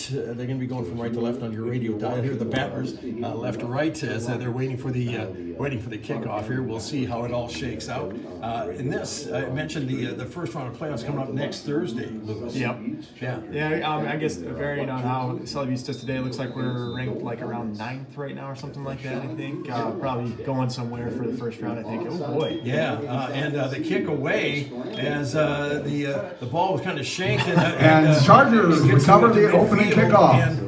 They're going to be going from right to left on your radio dial here. The Battlers left to right as they're waiting for the kickoff here. We'll see how it all shakes out. In this, I mentioned the first round of playoffs coming up next Thursday, Lewis. Yep. Yeah. I guess varying on how Sully beats us today, it looks like we're ranked like around 9th right now or something like that. I think probably going somewhere for the first round. I think. Oh boy. Yeah, and the kick away as the ball was kind of shanked and Chargers recovered the opening kickoff.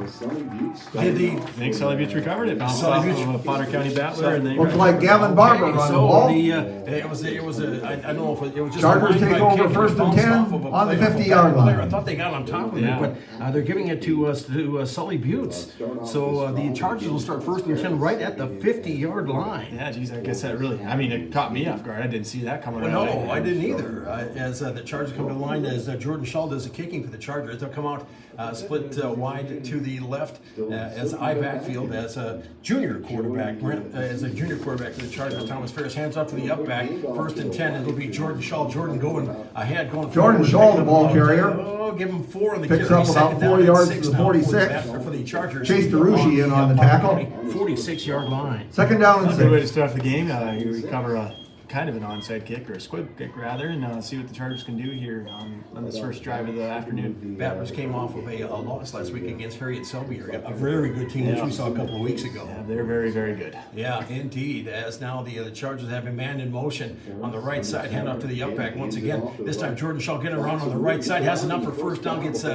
I think Sully Beach recovered it. Bounced off of a Potter County Battler. And Looked like Gavin Barber on the ball. It was I don't know if it was just Chargers take over first and 10 on the 50-yard line. I thought they got on top of it, but they're giving it to Sully Buttes. So the Chargers will start first and 10 right at the 50-yard line. Yeah, geez, I guess that really, it caught me off guard. I didn't see that coming. No, I didn't either. As the Chargers come to the line, as Jordan Shaw does the kicking for the Chargers, they'll come out split wide to the left as I backfield as a junior quarterback. As a junior quarterback for the Chargers, Thomas Ferris hands up to the up back. First and 10, it'll be Jordan Shaw. Jordan going ahead, going Jordan Shaw, the ball carrier. Give him 4 on the Picks carry. up about 4 yards to the 46. For the Chargers. Chase DeRushi in on the tackle. 46-yard line. Second down and Good way to 6. start the game. You recover a kind of an onside kick or a squib kick rather, and see what the Chargers can do here on this first drive of the afternoon. Battlers came off of a loss last week against Harriet Selby, a very good team which we saw a couple of weeks ago. Yeah, they're very, very good. Yeah, indeed. As now the Chargers have a man in motion on the right side, hand off to the up back once again. This time Jordan Shaw getting around on the right side, has enough for first down, gets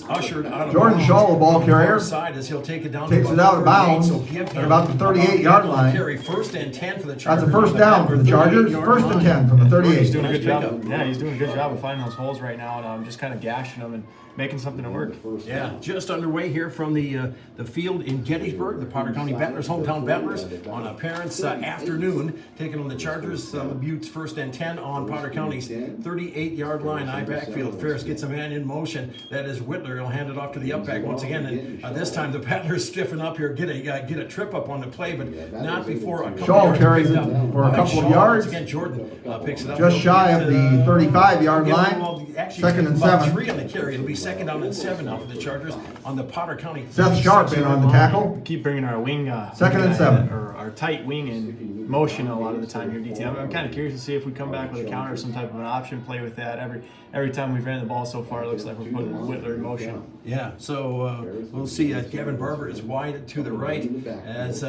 ushered out of Jordan bounds. Shaw, the ball carrier, Side as he'll take it down. takes it out of bounds at about the 38-yard line. Carry first and 10 for the Chargers. That's a first down for the Chargers. First and 10 from the 38. He's doing a good job. Yeah, he's doing a good job of finding those holes right now, and just kind of gashing them and making something to work. Yeah, just underway here from the field in Gettysburg, the Potter County Battlers, hometown Battlers, on a parents' afternoon, taking on the Chargers. The Buttes first and 10 on Potter County's 38-yard line. I backfield. Ferris gets a man in motion. That is Whitler. He'll hand it off to the up back once again. And this time the Battlers stiffen up here, get a trip up on the play, but not before a couple Shaw yards carries picked it up for a by couple of Shaw. yards. Once again, Jordan picks it up. Just shy of the 35-yard line. Second and 7. 3 on the carry. It'll be second down and 7 now for the Chargers on the Potter County. Seth Sharp in on the tackle. Keep bringing our wing. Second and 7. Or our tight wing in motion a lot of the time here, DT. I'm kind of curious to see if we come back with a counter or some type of an option play with that. Every time we've ran the ball so far, it looks like we're putting Whitler in motion. Yeah, so we'll see. Gavin Barber is wide to the right as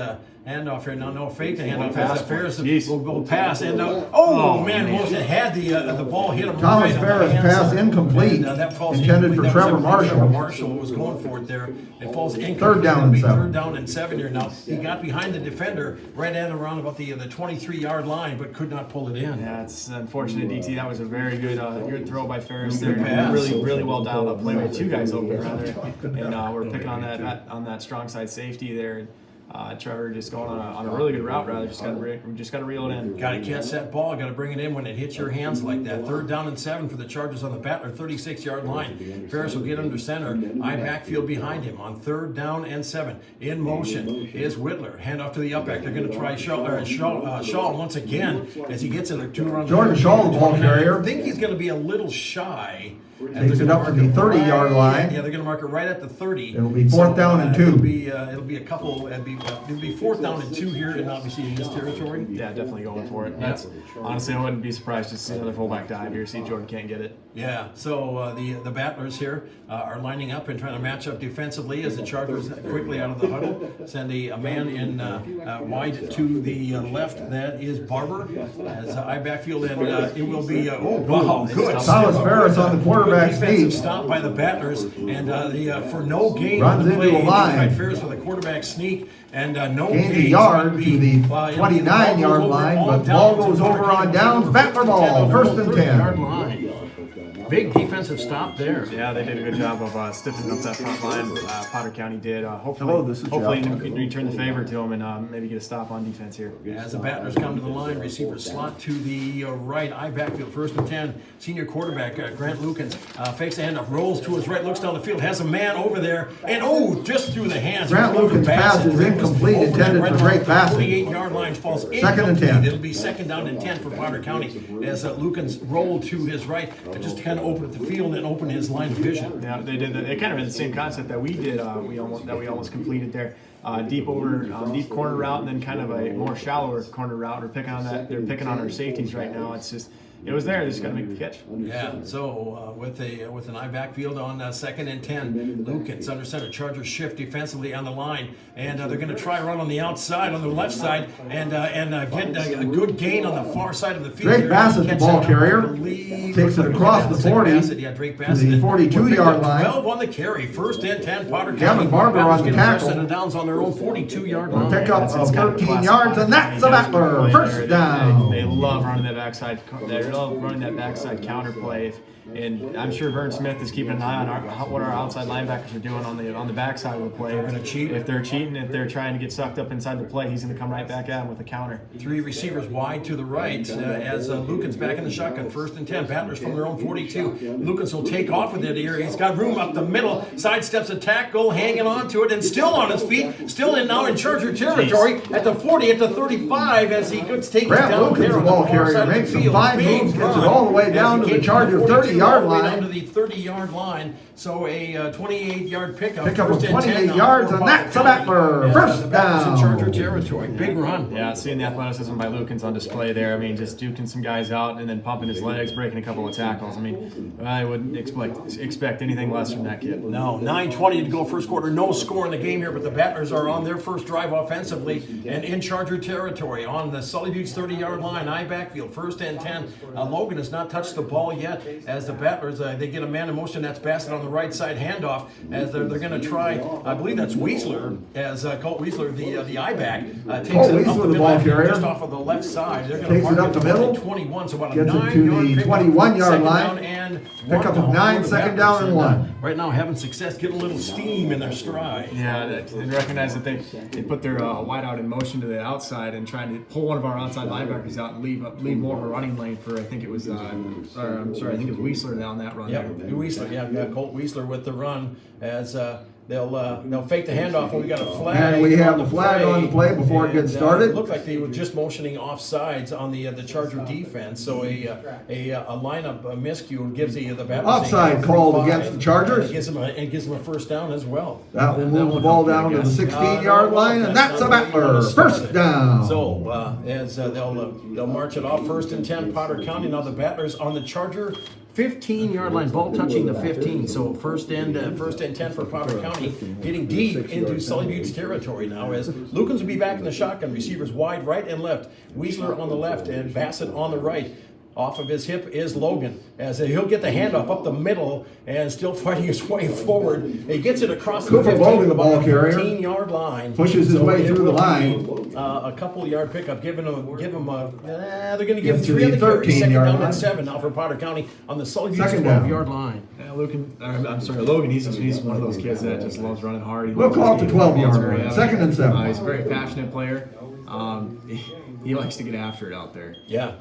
handoff here. Now, no fake handoff. As Ferris will go pass. And man, Wilson had the ball hit him. Thomas right Ferris on the pass hands. incomplete. And, that falls Intended for that was Trevor Marshall. Trevor Marshall was going for it there. It falls incomplete. Third down and 7. Third down and 7 here now. He got behind the defender right at around about the 23-yard line, but could not pull it in. Yeah, it's unfortunate, DT. That was a very good throw by Ferris there. pass. Really well dialed up play with 2 guys open rather, and we're picking on that strong side safety there. Trevor just going on a really good route rather. Just got to reel it in. Got to catch that ball. Got to bring it in when it hits your hands like that. Third down and 7 for the Chargers on the Battler 36-yard line. Ferris will get under center. I backfield behind him on third down and 7. In motion is Whitler. Hand off to the up back. They're going to try Shaw once again as he gets in there 2 runs. Jordan Shaw, the ball carrier. I think he's going to be a little shy. Takes it up to the 30-yard line. Yeah, they're going to mark it right at the 30. It'll be fourth down and 2. It'll be a couple. It'll be fourth down and 2 here, and obviously in this territory. Yeah, definitely going for it. That's honestly, I wouldn't be surprised to see another fullback dive here. See Jordan can't get it. Yeah. So the Battlers here are lining up and trying to match up defensively as the Chargers quickly out of the huddle send a man in wide to the left. That is Barber as I backfield, and it will be good. Thomas Ferris on the quarterback Defensive sneak. stop by the Battlers, and for no gain Runs on the play. into a line. Tried Ferris with a quarterback sneak, and no Gains gain. a yard to the 29-yard line, but ball goes over on downs. Battler ball, first and 10. Big defensive stop there. Yeah, they did a good job of stiffening up that front line. Potter County did. Hopefully, return the favor to them and maybe get a stop on defense here. As the Battlers come to the line, receiver slot to the right. I backfield, first and 10. Senior quarterback Grant Lukens fakes the handoff, rolls to his right, looks down the field, has a man over there, and just through the hands. Grant Lukens' pass is incomplete, intended for great passing. 28-yard line falls Second and 10. It'll be second down and 10 for Potter County as Lukens rolled to his right, just kind then open up the field and open his line of vision. Yeah, they did. They kind of had the same concept that we did. We almost completed there. Deep corner route, and then kind of a more shallower corner route. They're picking on our safeties right now. It's just. It was there. They just got to make the catch. Yeah. So with an I backfield on 2nd and 10, Lukens under center. Chargers shift defensively on the line, and they're going to try run on the outside, on the left side, and get a good gain on the far side of the field. Drake Bassett, the ball carrier, takes it across the 40 Drake to Bassett, the 42-yard line. 12 on the carry. 1st and 10. Potter County. Gavin Barber on the tackle. Set of downs on their own 42-yard line. Pick up of 13 yards, and that's a battler. First down. They love running that backside. They love running that backside counter play. And I'm sure Vern Smith is keeping an eye on what our outside linebackers are doing on the backside of the play. They're going to cheat. If they're cheating, if they're trying to get sucked up inside the play, he's going to come right back at him with a counter. 3 receivers wide to the right as Lukens back in the shotgun. 1st and 10. Battlers from their own 42. Lukens will take off with it here. He's got room up the middle. Sidesteps a tackle, hanging on to it, and still on his feet. Still now in Charger territory at the 40, at the 35 as he gets taken Grant down Lukens, there the on the ball far carrier, side of makes the some field. fine Big moves, gets it run all the way as down he to the came Charger 42 30-yard all the way line. down to the 30-yard line. So a 28-yard pickup. Pick up of 1st and 10 28 now yards, for and that's a Potter battler. County. First The Battlers in down. Charger territory. Big run. Yeah, seeing the athleticism by Lukens on display there. I mean, just duking some guys out and then pumping his legs, breaking a couple of tackles. I mean, I wouldn't expect anything less from that kid. No, 9:20 to go first quarter. No score in the game here, but the Battlers are on their first drive offensively and in Charger territory on the Sully Buttes 30-yard line. I backfield, 1st and 10. Logan has not touched the ball yet as the Battlers, they get a man in motion. That's Bassett on the right side handoff as they're going to try, I believe that's Weisler, as Colt Weisler, the I-back, takes Colt it up Weisler, the the middle, ball carrier. just off of the left side. They're going Takes to it up the middle. 21, so about a Gets it to 9-yard the pickup. 21-yard 2nd line. down and Pick up of 9, 2nd down and 1. Right now having success, getting a little steam in their stride. Yeah, they recognize that they put their wideout in motion to the outside and trying to pull one of our outside linebackers out and leave more of a running lane for I think it was I think it was Weisler down that run. Yeah, there. Weisler. Yeah, Colt Weisler with the run as they'll fake the handoff, and we got a flag. And we have a flag on the play before it gets started. It looked like they were just motioning offsides on the Charger defense. So a lineup miscue gives the Battlers Offside called against the Chargers. It gives them a first down as well. That will move the ball down to the 16-yard line, and that's a battler. First down. So as they'll march it off, 1st and 10, Potter County. Now the Battlers on the Charger 15-yard line, ball touching the 15. So first and 10 for Potter County, getting deep into Sully Buttes territory now. As Lukens will be back in the shotgun, receivers wide right and left. Weisler on the left and Bassett on the right. Off of his hip is Logan, as he'll get the handoff up the middle and still fighting his way forward. He gets it across the Cooper 15, Logan, the ball carrier, 15-yard line. pushes his way it through the will line. be, a couple-yard pickup, they're going to give Gets to 3 on the the carry. 13 Second yard down line. and 7 now for Potter County on the Sully Buttes Second down. 12-yard line. Yeah, Logan. He's one of those kids that just loves running hard. We'll call it the 12-yard line. 2nd and 7. He's a very passionate player. He likes to get after it out there. Yeah.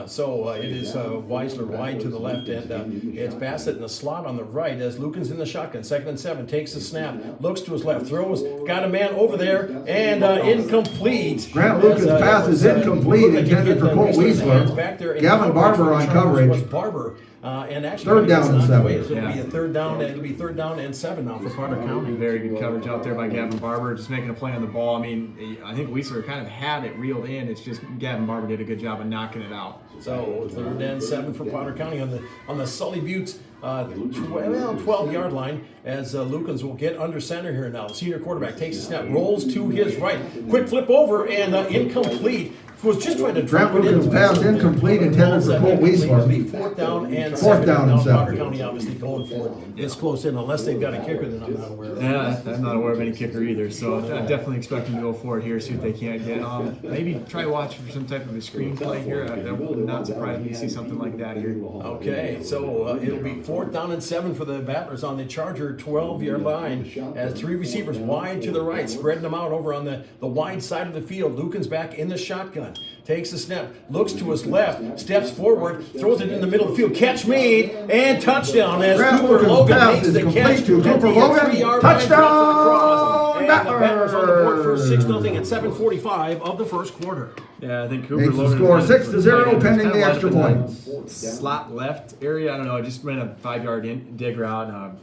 So it is Weisler wide to the left, and it's Bassett in the slot on the right as Lukens in the shotgun. 2nd and 7, takes the snap, looks to his left, throws, got a man over there, and incomplete. Grant Lukens' pass is incomplete, intended for Colt Weisler. Gavin Barber on coverage. Was Barber. And actually, 3rd down and 7. It'll be a 3rd down. It'll be 3rd down and 7 now for Potter County. Very good coverage out there by Gavin Barber, just making a play on the ball. I mean, I think Weisler kind of had it reeled in. It's just Gavin Barber did a good job of knocking it out. So 3rd and 7 for Potter County on the Sully Buttes 12-yard line as Lukens will get under center here now. The senior quarterback takes a snap, rolls to his right, quick flip over and incomplete. Was just trying to Grant Lukens' pass incomplete, intended for Colt Weisler. 4th down and 7. Fourth down and 7. Potter County obviously going for it. It's close in unless they've got a kicker that I'm not aware of. Yeah, I'm not aware of any kicker either, so I definitely expect them to go for it here, see what they can't get. Maybe try watching for some type of a screenplay here. That would not surprise me to see something like that here. Okay, so it'll be 4th down and 7 for the Battlers on the Charger 12-yard line as 3 receivers wide to the right, spreading them out over on the wide side of the field. Lukens back in the shotgun. Takes the snap, looks to his left, steps forward, throws it in the middle of the field. Catch made, and touchdown as Grant Cooper Lukens' Logan pass makes is the complete catch to at Cooper the Logan. 3-yard line, Touchdown, drops it across, and the Battlers on the board for 6-0 at 7:45 of the first quarter. Yeah, I think Cooper Makes the Logan score was 6-0 pending kinda the lined extra up in the points. slot left area. I don't know. I just ran a 5-yard dig route.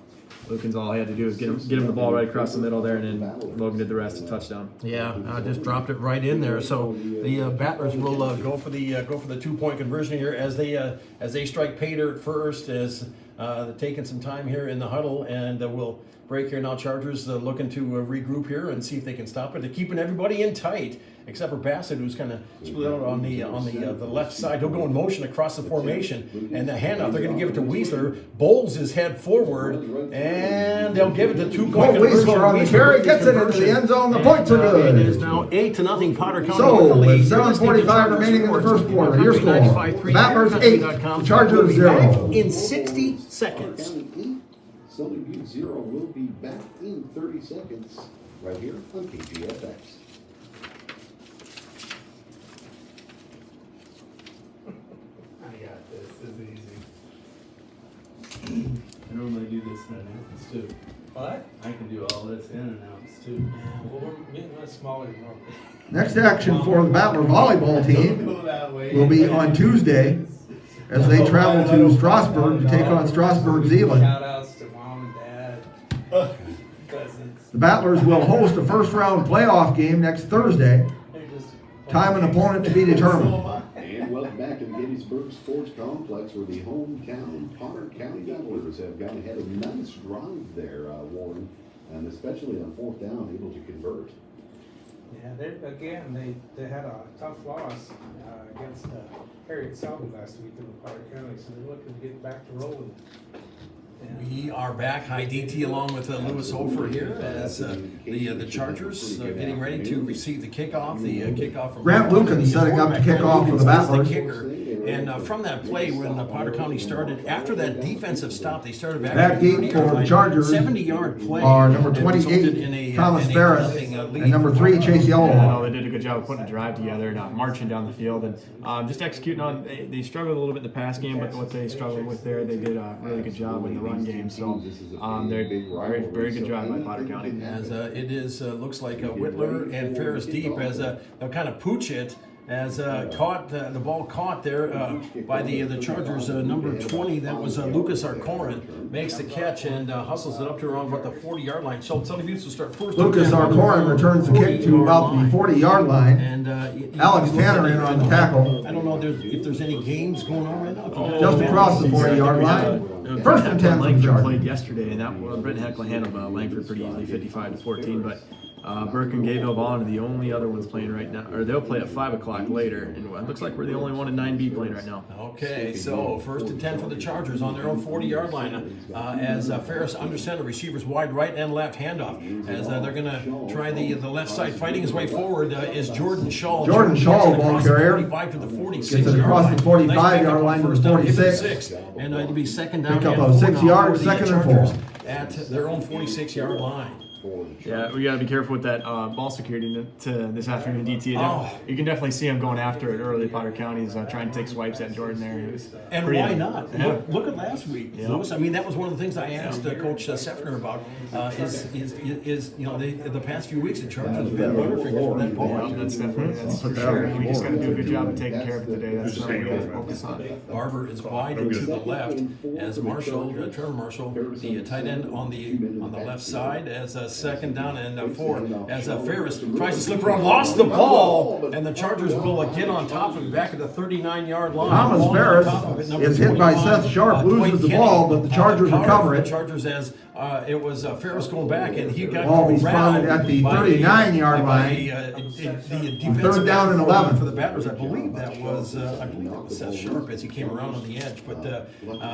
Lucan's all he had to do was get him the ball right across the middle there, and then Logan did the rest, a touchdown. Yeah, just dropped it right in there. So the Battlers will go for the 2-point conversion here as they strike pay dirt first, as taking some time here in the huddle, and we'll break here now. Chargers looking to regroup here and see if they can stop it. They're keeping everybody in tight, except for Bassett, who's kind of split out on the left side. He'll go in motion across the formation, and the handoff, they're going to give it to Weisler. Bowls his head forward, and they'll give it to 2-point conversion. Weisler on the carry, gets it into the end zone. The points are good. It is now 8-0 Potter County. So, with 7:45 remaining in the first quarter, your score: Battlers 8, Chargers 0. In 60 seconds. Sully 0 will be back in 30 seconds right here on KGFX. I got this. This is easy. I normally do this in announcements too. What? I can do all this in announcements too. Yeah, well, we're getting much smaller than normal. Next action for the Battler volleyball team Don't go that way. will be on Tuesday as they travel to Strasbourg to take on Strasbourg Zeeland. Shout outs to mom and dad. Cousins. The Battlers will host a first-round playoff game next Thursday. They're just. Time and opponent to be determined. And welcome back to the Gettysburg Sports Complex, where the hometown Potter County Battlers have gone ahead. A nice drive there, Warren, and especially on 4th down, able to convert. Yeah, they had a tough loss against Harriet Selby last week in Potter County, so they're looking to get back to rolling. We are back. High DT along with Lewis Hofer here as the Chargers getting ready to receive the kickoff. The kickoff from Grant Lucan setting up to kick off for the Battlers. The kicker. And from that play, when Potter County started, after that defensive stop, they started Back deep for the Chargers 70-yard play. are number that resulted in 28, a, Thomas in a Ferris, nothing, lead and number for 3, Potter Chase County. Yeah, no, Yellowhawk. they did a good job of putting a drive together and marching down the field and just executing on. They struggled a little bit in the pass game, but what they struggled with there, they did a really good job in the run game. So they're very, very good job by Potter County. As it is, looks like Whitler and Ferris deep as they'll kind of pooch it. As caught the ball caught there by the Chargers number 20, that was Lucas Arcorin, makes the catch and hustles it up to around about the 40-yard line. So Sully Buttes will start first. Lucas Arcorin returns the kick to about the 40-yard line. And Alex Tanner in on the tackle. I don't know if there's any games going on right now. Just across the 40-yard line. First and 10 for the Langford Chargers. played yesterday, and Britton Heckler handled Langford pretty easily, 55-14. But Burke and Gayville Bond are the only other ones playing right now, or they'll play at 5 o'clock later. And it looks like we're the only one in 9B playing right now. Okay, so first and 10 for the Chargers on their own 40-yard line as Ferris under center, receivers wide right and left handoff. As they're going to try the left side, fighting his way forward is Jordan Shaw. Jordan Shaw, ball carrier. 45 to the 46. Gets it across the 45-yard line to the 46. And it'll be second down. Pick up and a 4 6 now yards, for the 2nd and Chargers 4. At their own 46-yard line. Yeah, we got to be careful with that ball security to this afternoon DT. Oh. You can definitely see him going after it early. Potter County's trying to take swipes at Jordan there. And pretty- why not? Yeah. Look at last week, Yeah. Lewis. I mean, that was one of the things I asked Coach Seffner about. Is the past few weeks the Chargers have been butterfingers with that ball. Yeah, that's for sure. We just got to do a good job of taking care of it today. That's what we got to focus on. Barber is wide and to the left as Marshall, Trevor Marshall, the tight end on the left side as a second down and 4 as Ferris tries to slip around, lost the ball, and the Chargers will get on top of it back at the 39-yard line. Thomas Ball on Ferris top of it, number is hit by 25, Seth Sharp, loses the Kenny, ball, but the Chargers recover it. The Chargers as it was Ferris going back, and he got Ball was corralled spotted at the by 39-yard line. the defensive Third down and back 11. for the Battlers. I believe that was Seth Sharp as he came around on the edge, but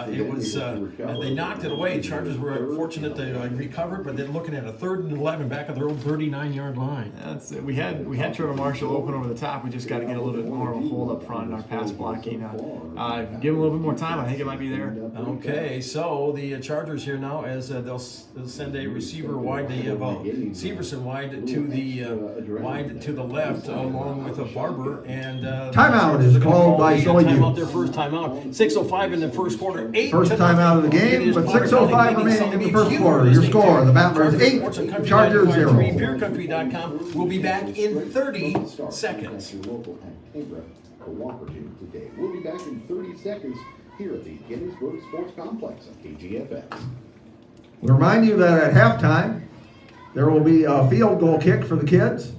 it was they knocked it away. Chargers were fortunate to recover it, but they're looking at a 3rd and 11 back at their own 39-yard line. That's it. We had Trevor Marshall open over the top. We just got to get a little bit more of a hold up front in our pass blocking. Give him a little bit more time. I think it might be there. Okay, so the Chargers here now as they'll they'll send a receiver wide to Severson wide to the left, along with a Barber and Timeout is called by Sully. Timeout, their first timeout. 6:05 in the first quarter. First time out of the game, but 6:05 remaining in the first quarter. Your score: the Battlers 8, Chargers 0. BeerCountry.com. We'll be back in 30 seconds. Your local Actegra cooperative today. We'll be back in 30 seconds here at the Gettysburg Sports Complex on KGFX. We remind you that at halftime, there will be a field goal kick for the kids.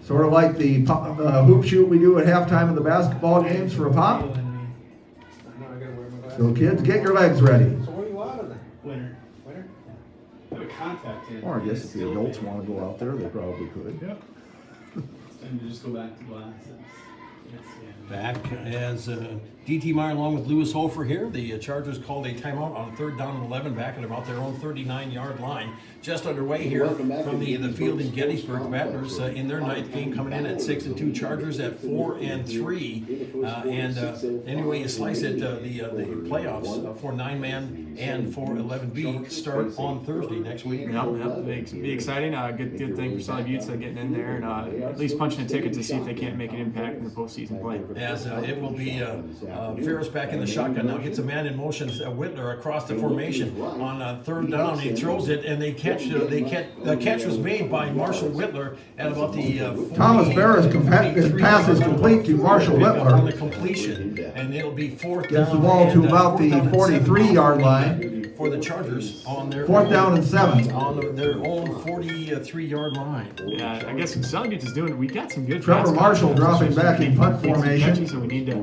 Sort of like the hoop shoot we do at halftime of the basketball games for a pop. I know I gotta wear my glasses. So kids, get your legs ready. So where you out of then? Winner. Winner? Have a contact in. Or I guess if the adults want to go out there, they probably could. Yep. It's time to just go back to glass. Back as D.T. Meyer along with Lewis Hofer here. The Chargers called a timeout on 3rd down and 11 back at about their own 39-yard line. Just underway here from the field in Gettysburg. The Battlers in their ninth game coming in at 6-2. Chargers at 4-3. Anyway you slice it, the playoffs for 9-man and for 11B start on Thursday next week. It'll be exciting. Good thing for Sully Buttes getting in there and at least punching a ticket to see if they can't make an impact in the postseason play. As it will be Ferris back in the shotgun now, gets a man in motion. Whitler across the formation on 3rd down. He throws it and they catch. The catch was made by Marshall Whitler at about the Thomas Ferris' pass is complete to Marshall Whitler on the completion, and it'll be 4th down. Gets the ball to about the 43-yard line. For the Chargers on their 4th down and 7 on their own 43-yard line. Yeah, I guess Sully Buttes is doing. We got some good. Trevor Marshall dropping back in punt formation. So we need to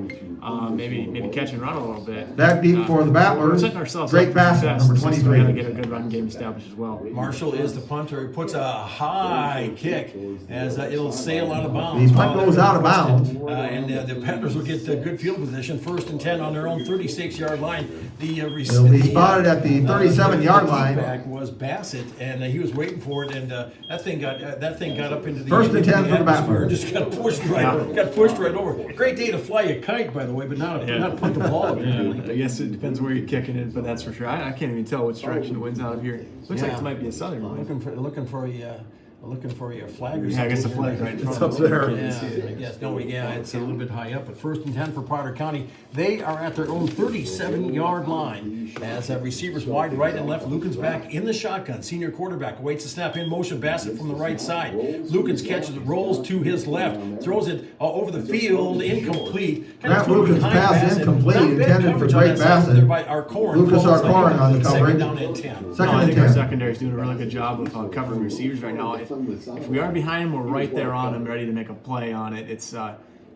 maybe catch and run a little bit. Back deep for the Battlers. Setting ourselves Drake up for Bassett, success. number It's just we gotta 23. get a good run game established as well. Marshall is the punter. He puts a high kick as it'll sail out of bounds. These punt goes out of bounds. And the Panthers will get good field position. 1st and 10 on their own 36-yard line. They'll be spotted at the 37-yard line. Back was Bassett, and he was waiting for it, and that thing got up into the 1st and 10 for the Battlers. Just got pushed right over. Great day to fly a kite, by the way, but not punt the ball. I guess it depends where you're kicking it, but that's for sure. I can't even tell which direction the wind's out of here. Looks like it might be a southern wind. Looking for a flag or something. Yeah, I guess the flag's right in front It's of up us. there. Yeah, I guess. No, it's a little bit high up, but 1st and 10 for Potter County. They are at their own 37-yard line as receivers wide right and left. Lukens back in the shotgun. Senior quarterback awaits the snap in motion. Bassett from the right side. Lukens catches it, rolls to his left, throws it over the field, incomplete. Grant Lukens' pass incomplete, intended for Drake Bassett. Lucas Arcorin on the covering. Second down and 10. Second I and think our 10. secondary is doing a really good job of covering receivers right now. If we are behind them, we're right there on them, ready to make a play on it. It's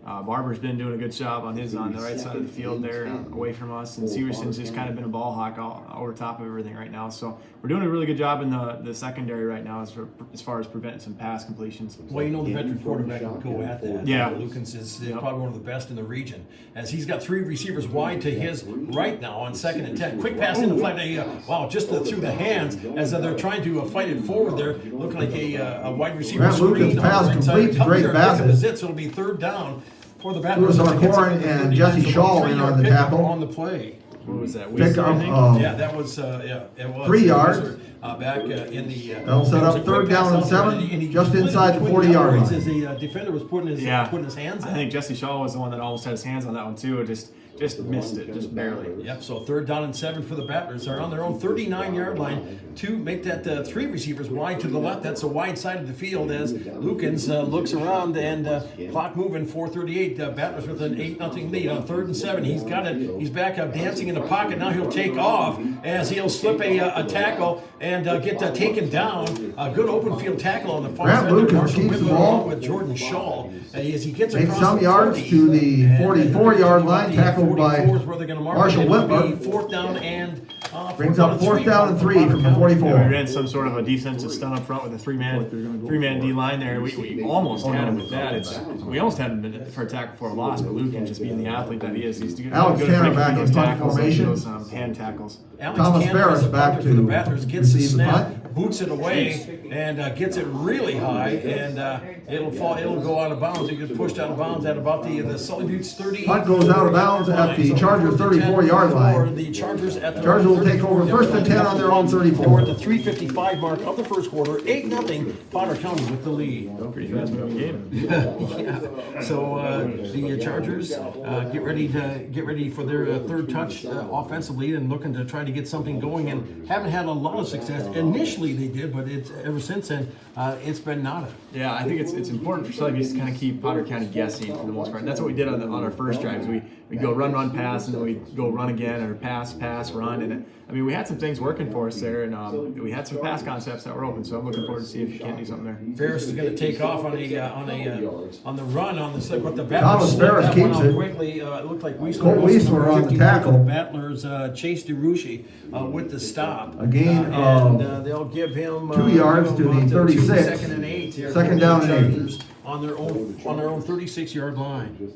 Barber's been doing a good job on the right side of the field there, away from us, and Severson's just kind of been a ball hawk over top of everything right now. So we're doing a really good job in the secondary right now as far as preventing some pass completions. Well, the veteran quarterback will go at that. Yeah. Lukens is probably one of the best in the region, as he's got 3 receivers wide to his right now on 2nd and 10. Quick pass in the flat. Just through the hands as they're trying to fight it forward there, looking like a wide receiver. Grant Lukens' pass complete to Drake Bassett. So it'll be 3rd down for the Battlers. Lewis Arcorin and Jesse Shaw in on the tackle. On the play. What was that? Pick up Yeah, that was it was 3 yards. Back in the. They'll set up 3rd down and 7, just inside the 40-yard line. As the defender was putting his hands out. I think Jesse Shaw was the one that almost had his hands on that one too. Just missed it, just barely. Yep, so 3rd down and 7 for the Battlers. They're on their own 39-yard line to make that 3 receivers wide to the left. That's the wide side of the field as Lukens looks around and clock moving, 4:38. Battlers with an 8-0 lead on 3rd and 7. He's got it. He's back up dancing in the pocket. Now he'll take off as he'll slip a tackle and get taken down. A good open field tackle on the far Grant side. Lukens Marshall keeps the Whitler ball. along with Jordan Shaw as he gets Makes across some the yards 40. to the And 44-yard line, tackled by 44 is where they're gonna mark Marshall it. It'll be Whitler. 4th down and Brings up 4th down and 3 from the Yeah, we 44. ran some sort of a defensive stunt up front with a three-man D line there. We almost had him with that. We almost had him for a tackle for a loss, but Luke, just being the athlete that he is, he's good. Alex good at Tanner breaking back those in punt tackles, formation. those hand tackles. Alex Thomas Cannon Ferris is the back punter for the to Battlers, gets the receive the snap, punt. boots it away and gets it really high, and it'll fall. It'll go out of bounds. It gets pushed out of bounds at about the Sully Buttes 30. Punt goes out of bounds at the Chargers 34-yard line. For the Chargers at the Chargers will take over 1st and 10 on their own 34. We're at the 3:55 mark of the first quarter. 8-0 Potter County with the lead. Pretty fast moving game. Yeah. So the Chargers get ready for their third touch offensively and looking to try to get something going, and haven't had a lot of success. Initially they did, but it's ever since then it's been nada. Yeah, I think it's important for Sully Buttes to kind of keep Potter County guessing for the most part. And that's what we did on our first drives. We go run, pass, and then we go run again, or pass, run. And I mean, we had some things working for us there, and we had some pass concepts that were open. So I'm looking forward to see if you can't do something there. Ferris is going to take off on the run on the slip, but the Thomas Battlers Ferris that one keeps out it. quickly. It looked like Weisler Colt Weisler on the 51 tackle. for the Battlers Chase DeRushi with the stop. A gain and of they'll give him 2 yards to the about 36. 2nd and 8 here. Second down and 8. Chargers on their own 36-yard line. Just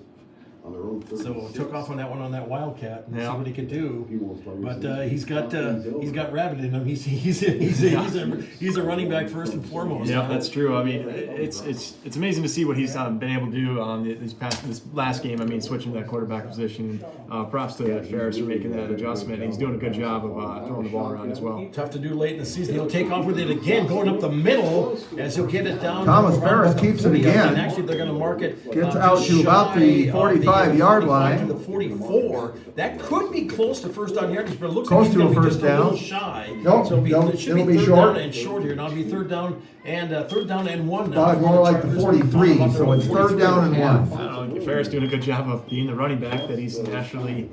on their own So took off on that one on that Wildcat and see Yeah. what he could do. He wants to But he's got rabbit in him. He's a running back first and foremost. Yeah, that's true. I mean, it's amazing to see what he's been able to do on this last game. I mean, switching to that quarterback position. And props to Ferris for making that adjustment. He's doing a good job of throwing the ball around as well. Tough to do late in the season. He'll take off with it again, going up the middle as he'll get it down. Thomas around Ferris about the keeps it 40. again. And actually, they're going to mark it. Gets just out to about the shy of 45-yard 45 line. to the 44. That could be close to first down yardage, but it looks Close like he's to a going to be first just a little down. shy. Nope, So nope, it should it'll be be third short. down and short here. Now it'll be third down and 1 now. Probably more like the 43, so it's 3rd down and 1. I don't know, Ferris doing a good job of being the running back that he's naturally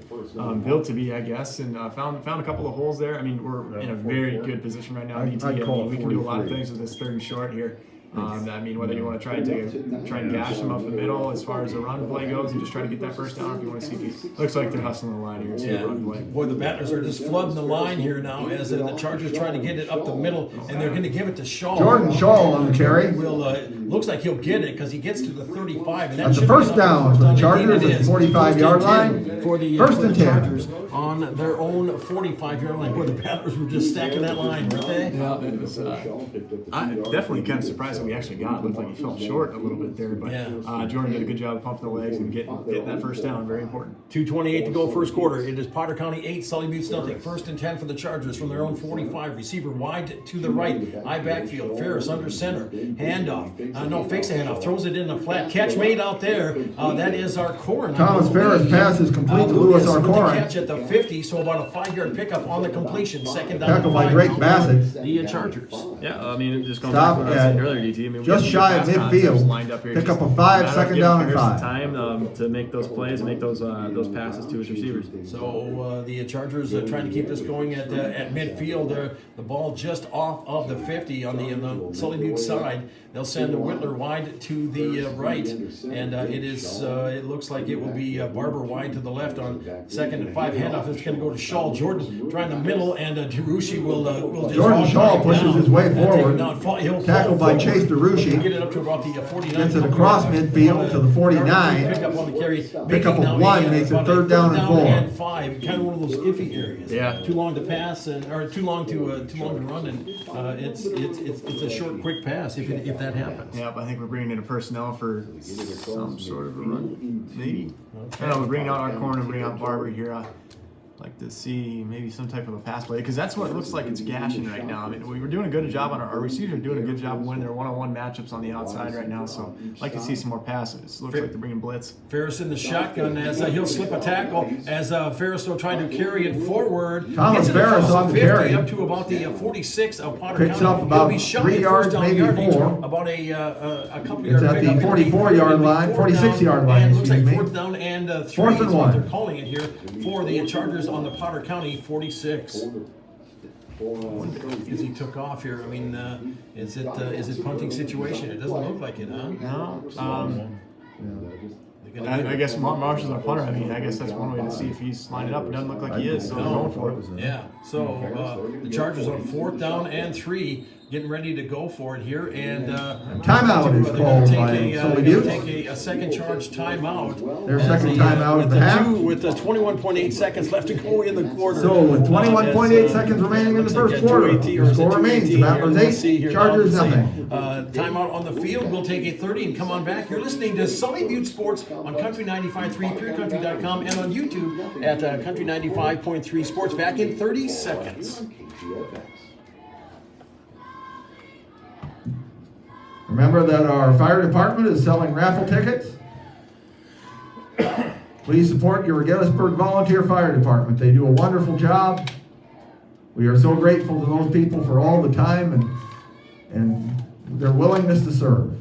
built to be, I guess, and found a couple of holes there. I mean, we're in a very good position right now. I'd DT. call it We can do a lot of 43. things with this 3rd and short here. I mean, whether you want to try and gash him up the middle as far as the run play goes, and just try to get that first down. If you want to see, looks like they're hustling the line here. See Yeah. the run play. Boy, the Battlers are just flooding the line here now as the Chargers try to get it up the middle, and they're going to give it to Shaw. Jordan Shaw on the carry. Will looks like he'll get it because he gets to the 35, and that That's the should be first enough down first for the down. Chargers Indeed it at is. 45-yard First and 10 line. for the First and 10. Chargers on their own 45-yard line. Boy, the Battlers were just stacking that line, weren't they? Yeah, it was. I'm definitely kind of surprised that we actually got it. Looked like he fell short a little bit there, but Yeah. Jordan did a good job of pumping the legs and getting that first down. Very important. 2:28 to go first quarter. It is Potter County 8, Sully Buttes nothing. 1st and 10 for the Chargers from their own 45. Receiver wide to the right. Eye backfield. Ferris under center. Handoff. No, fakes the handoff. Throws it in the flat. Catch made out there. That is our Corin. Thomas Ferris pass is complete to Lewis With the Arcorin. catch at the 50, so about a 5-yard pickup on the completion. Second down. Tackled by and Drake 5. Bassett. The Chargers. Yeah, I mean, just going Stop back to what I said at earlier, DT. I mean, just we shy got of pass concepts midfield. lined up here. Pick Just up a 5, matter of second giving down and Ferris 5. Time to make those plays and make those passes to his receivers. So the Chargers are trying to keep this going at midfield. The ball just off of the 50 on the Sully Butte side. They'll send a Whitler wide to the right, and it looks like it will be Barber wide to the left on 2nd and 5 handoff. It's going to go to Shaw. Jordan trying the middle, and DeRushi will just Jordan hog Shaw him pushes down his way and take him forward. down. He'll Tackled fall by Chase forward. DeRushi. Get it up to about the 49. Gets it across midfield to the 49. Pick up on the carry. Pickup of 1 makes it about a 3rd down and 4. and 5. Kind of one of those iffy areas. Yeah. Too long to pass or too long to run, and it's a short, quick pass if that happens. Yep, I think we're bringing in a personnel for some sort of a run, maybe. I don't know, we're bringing out our corner and bringing out Barber here. Like to see maybe some type of a pass play because that's what it looks like it's gashing right now. I mean, we were doing a good job on our receivers are doing a good job winning their one-on-one matchups on the outside right now. So I'd like to see some more passes. Looks like they're bringing blitz. Ferris in the shotgun as he'll slip a tackle as Ferris will try to carry it forward. Thomas Gets it Ferris across on the 50 carry. up to about the 46 of Potter Picks County. up about He'll be shy 3 at yards, first down maybe yardage, 4. About a couple It's yards at the pickup. 44-yard line, 46-yard line, And it looks like excuse me. 4th down and 3 4th and is what 1. they're calling it here for the Chargers on the Potter County 46. As he took off here, I mean, is it punting situation? It doesn't look like it, huh? No. They're gonna I guess Marshall's our punter. I mean, I guess that's one way to see if he's lining up. It doesn't look like he is, so they're going for it. Yeah, so the Chargers on 4th down and 3 getting ready to go for it here, and Timeout is they're gonna called take by a, Sully gonna Butte. take a second charge timeout. Their second timeout with of the the half. with the 21.8 seconds left to go in the quarter. So with 21.8 seconds remaining in the first quarter, the score remains Battlers 8, Chargers nothing. Timeout on the field. We'll take a 30 and come on back. You're listening to Sully Butte Sports on Country 95.3, PureCountry.com, and on YouTube at Country 95.3 Sports. Back in 30 seconds. Remember that our fire department is selling raffle tickets. Please support your Gettysburg Volunteer Fire Department. They do a wonderful job. We are so grateful to those people for all the time and their willingness to serve.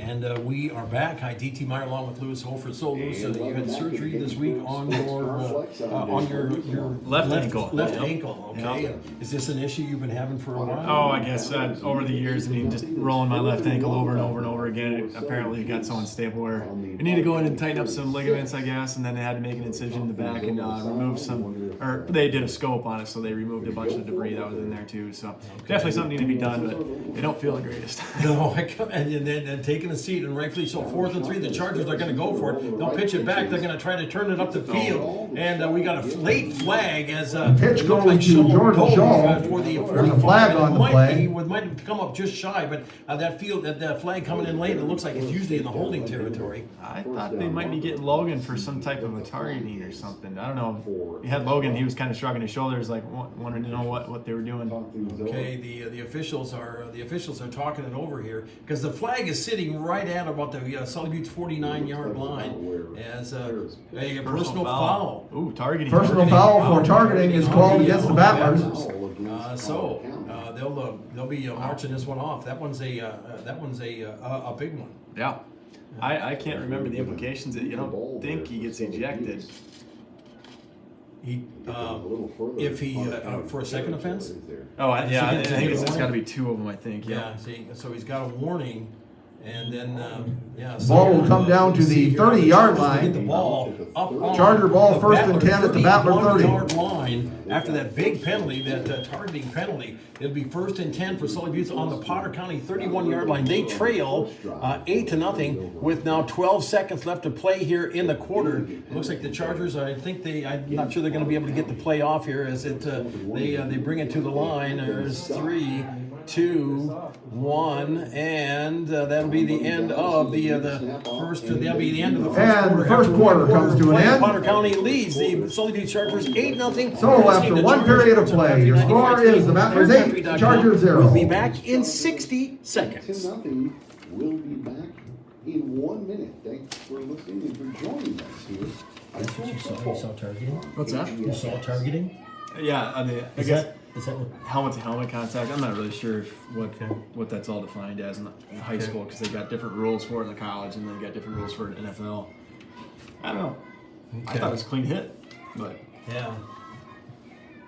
And we are back. Hi, DT Meyer, along with Lewis Holford. So, Lewis, you had surgery this week on your Left ankle. Left Yep. ankle. Okay. Yep. Is this an issue you've been having for a while? Oh, I guess over the years, I mean, just rolling my left ankle over and over and over again. It apparently got so unstable where I need to go in and tighten up some ligaments, I guess, and then they had to make an incision in the back and remove some, or they did a scope on it, so they removed a bunch of debris that was in there too. So definitely something need to be done, but they don't feel the greatest. No, and then taking a seat, and rightfully so. 4th and 3, the Chargers are going to go for it. They'll pitch it back. They're going to try to turn it up the field, and we got a late flag as Pitch it looked going to Jordan Shaw. for the There's 45. a flag on the play. He might have come up just shy, but that flag coming in late, it looks like it's usually in the holding territory. I thought they might be getting Logan for some type of a targeting or something. I don't know. You had Logan, he was kind of shrugging his shoulders, like wanting to know what they were doing. Okay, the officials are talking it over here because the flag is sitting right at about the Sully Butte's 49-yard line as a personal foul. Ooh, targeting. Personal foul for targeting is called against the Battlers. They'll be marching this one off. That one's a big one. Yeah. I can't remember the implications. You don't think he gets ejected. He if he for a second offense. Oh, I think Second it's got to warning? be 2 of them. I think. Yeah. See, so he's got a warning. And then, Ball will come down to the 30-yard line. Get the ball up on Charger ball, the first and 10 at the Battler 30. 31-yard line after that big penalty, that targeting penalty. It'll be 1st and 10 for Sully Butte on the Potter County 31-yard line. They trail 8-0 with now 12 seconds left to play here in the quarter. It looks like the Chargers, I'm not sure they're going to be able to get the play off here as they bring it to the line. There's 3, 2, 1, and that'll be the end of the first. That'll be the end of the first And quarter. the first quarter comes to an end. Potter County leads the Sully Butte Chargers 8-0. So after one period of play, your score is the Battlers 8, Chargers 0. We'll be back in 60 seconds. 10-0. We'll be back in 1 minute. Thanks for listening and for joining us here. You saw targeting? What's that? You saw targeting? Yeah, I mean, I Is guess that what? helmet to helmet contact. I'm not really sure what that's all defined as in high school because they got different rules for it in the college and they got different rules for it in NFL. I don't know. I thought it was a clean hit, but Yeah.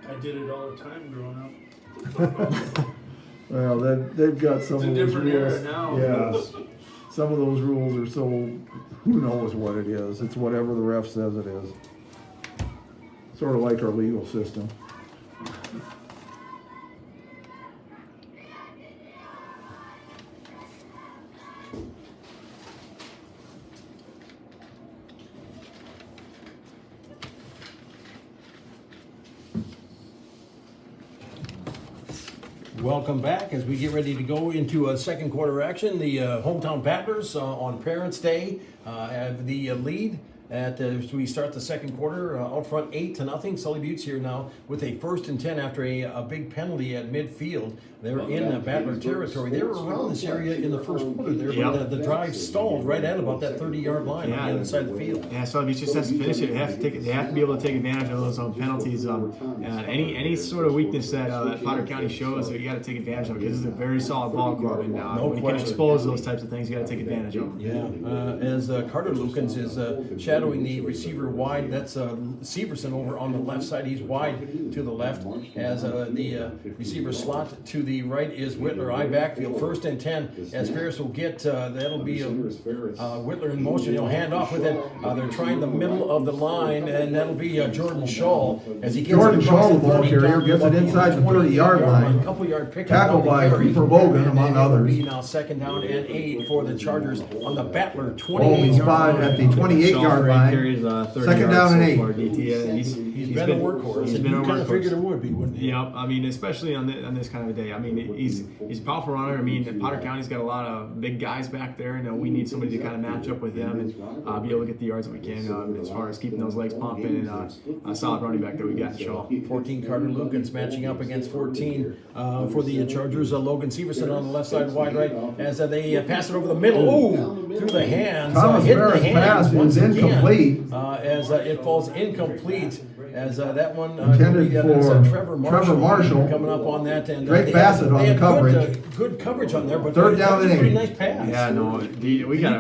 I did it all the time growing up. Well, they've got some It's a of those different rules. era now. Yeah, some of those rules are so, who knows what it is. It's whatever the ref says it is. Sort of like our legal system. Welcome back as we get ready to go into a second quarter action. The hometown Battlers on Parents' Day have the lead. As we start the second quarter, out front 8-0. Sully Butte's here now with a 1st and 10 after a big penalty at midfield. They're in Battler territory. They were around this area in the first quarter there, but the drive stalled right at about that 30-yard line on the other side of the field. yeah, so if just has to finish it, they have to be able to take advantage of those penalties. Any sort of weakness that Potter County shows, you got to take advantage of it because it's a very solid ball club, and when you can expose those types of things, you got to take advantage of them. Yeah, as Carter Lukens is shadowing shadowing the receiver wide. That's Severson over on the left side. He's wide to the left. As the receiver slot to the right is Whitler. I backfield. 1st and 10. As Ferris will get, that'll be Whitler in motion. He'll hand off with it. They're trying the middle of the line, and that'll be Jordan Shaw. As he gets Jordan it across Shaw, the the ball 30, carrier, gets it inside the 30-yard line. A couple yard pickup. Tackled by Cooper Bogan, among others. Now 2nd down and 8 for the Chargers on the Battler Holding 28-yard spot line. at the 28-yard line. Carries, 30 Second yards down and so 8. far, DT. He's been a workhorse. He's and been you a kind of workhorse. figured it would be, wouldn't you? Yep, I mean, especially on this kind of a day. I mean, he's a powerful runner. I mean, Potter County's got a lot of big guys back there. You know, we need somebody to kind of match up with them and be able to get the yards that we can as far as keeping those legs pumping and a solid running back that we got in Shaw. 14 Carter Lukens matching up against 14 for the Chargers. Logan Severson on the left side, wide right, as they pass it over the middle. Ooh, through the hands. Thomas Hitting the Ferris' hands pass once is again, incomplete. as it falls incomplete. As that one Intended for Trevor Marshall. coming up on that, and Drake they Bassett on they the had coverage. Good coverage on there, but 3rd down that was and a pretty 8. nice pass. Yeah, no,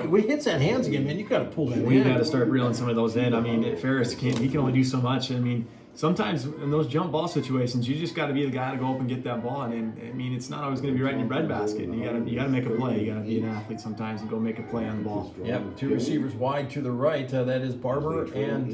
We hits that hands again, man. You got to pull that. we in. got to start reeling some of those in. I mean, Ferris he can only do so much. I mean, sometimes in those jump ball situations, you just got to be the guy to go up and get that ball. And I mean, it's not always going to be right in your breadbasket. You got to make a play. You got to be an athlete sometimes and go make a play on the ball. Yep, 2 receivers wide to the right. That is Barber and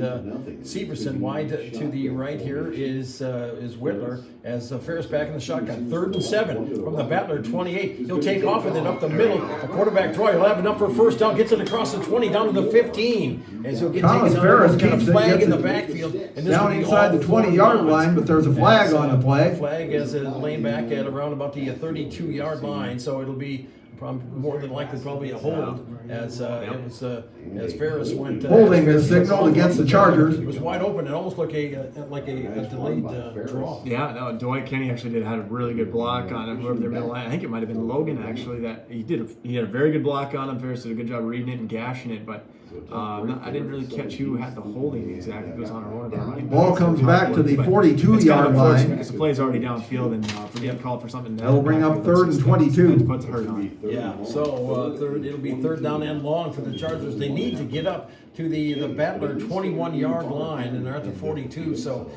Severson. Wide to the right here is Whitler. As Ferris back in the shotgun. 3rd and 7 from the Battler 28. He'll take off with it up the middle. A quarterback draw. He'll have enough for 1st down. Gets it across the 20 down to the 15. As he'll get Thomas taken Ferris down. Got a keeps it, flag gets in the it backfield. And this Down will be inside all the 4 20-yard yards. line, but there's a flag on the play. Flag as laying back at around about the 32-yard line. So it'll be more than likely probably a hold as it was as Ferris went Holding is signaled against the Chargers. It was wide open. It almost looked like a delayed draw. Yeah, no, Dwight Kenny actually had a really good block on whoever their middle line. I think it might have been Logan actually that he had a very good block on him. Ferris did a good job reading it and gashing it, but I didn't really catch who had the holding exactly. It was on one of our running Ball backs. comes back to the But 42-yard it's kind of unfortunate line. because the play's already downfield, and if we get called for something, That'll bring up 3rd and 22. Puts a hurt on. Yeah, so it'll be 3rd down and long for the Chargers. They need to get up to the Battler 21-yard line, and they're at the 42. So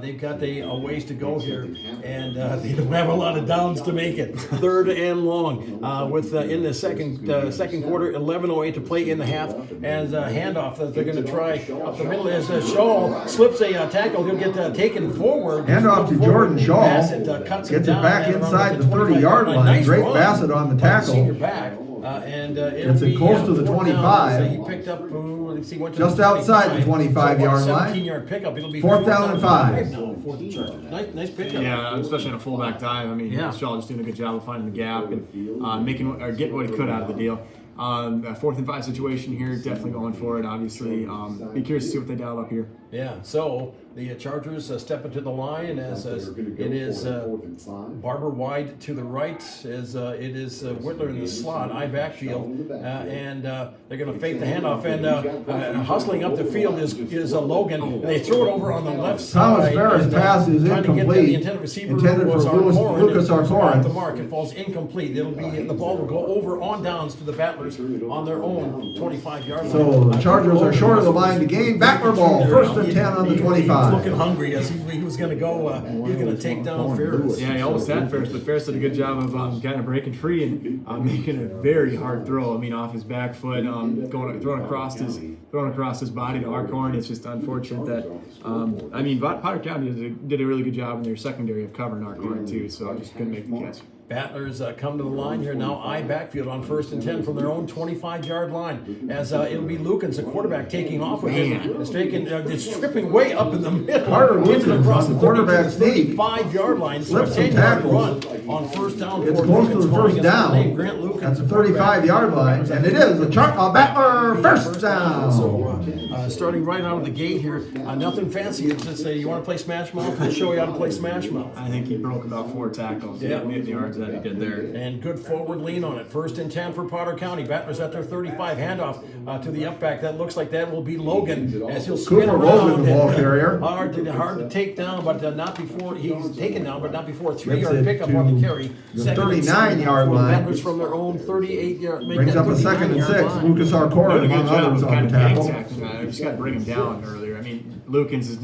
they've got a ways to go here, and they don't have a lot of downs to make it. 3rd and long with in the second quarter, 11:08 to play in the half, as a handoff that they're going to try up the middle as Shaw slips a tackle. He'll get taken forward. Handoff to Jordan Shaw. Bassett cuts Gets him it down back at around inside the 25-yard 30-yard line. Nice Drake run Bassett on the by senior tackle. back. And it'll Gets it be, close to the 4th down. 25. So he picked up, let's see, went to Just the outside the 25-yard so line. 17-yard pickup. It'll be 4th down and 5. now for the Chargers. Nice pickup. Yeah, especially in a fullback time. I mean, Yeah. Shaw just doing a good job of finding the gap and getting what he could out of the deal. A 4th and 5 situation here, definitely going for it. Obviously, be curious to see what they dial up here. Yeah, so the Chargers step into the line as it is Barber wide to the right, as it is Whitler in the slot, I backfield, and they're going to fake the handoff, and hustling up the field is Logan, and they throw it over on the left side. Thomas Ferris' and, pass is trying to get incomplete. the intended receiver Intended was for Arcorin, Lucas and it was Arcorin. off the mark. It falls incomplete. It'll be the ball will go over on downs to the Battlers on their own 25-yard line. So the Chargers are short of the line to gain. Battler ball. 1st and 10 on the He was 25. looking hungry as he was going to go. He was going to take down Ferris. Yeah, he almost had Ferris, but Ferris did a good job of kind of breaking free and making a very hard throw. I mean, off his back foot, throwing across his body to Arcorn. It's just unfortunate that I mean, Potter County did a really good job in their secondary of covering Arcorn too, so I just couldn't make the catch. Battlers come to the line here now. I backfield on 1st and 10 from their own 25-yard line. As it'll be Lukens, the quarterback, taking off with it. It's stripping way up in the middle. Carter Gets it Lukens across on the the quarterback sneak. 35-yard line. Slips some 10-yard tackles. run on 1st down. It's for close to Lukens, the calling 1st his down. name, Grant Lukens, That's a the quarterback. 35-yard line, and it is a Battler 1st down. So starting right out of the gate here, nothing fancy. It's just you want to play Smash Mouth? We'll show you how to play Smash Mouth. I think he broke about 4 tackles. Yeah. The yards that he did there. And good forward lean on it. 1st and 10 for Potter County. Battlers at their 35. Handoff to the up back. That looks like that will be Logan as he'll spin Cooper around. Logan, the ball carrier. Hard to take down, but not before he's taken down, but not before a Gets 3-yard it pickup to on the the carry. the Second and 39-yard for the line. Battlers from their own 38-yard. Brings up a 2nd and 6. Lucas Doing Arcora, a good among job others, of on kind the of gang tackle. tackling that. We just got to bring him down earlier. I mean, Lukens is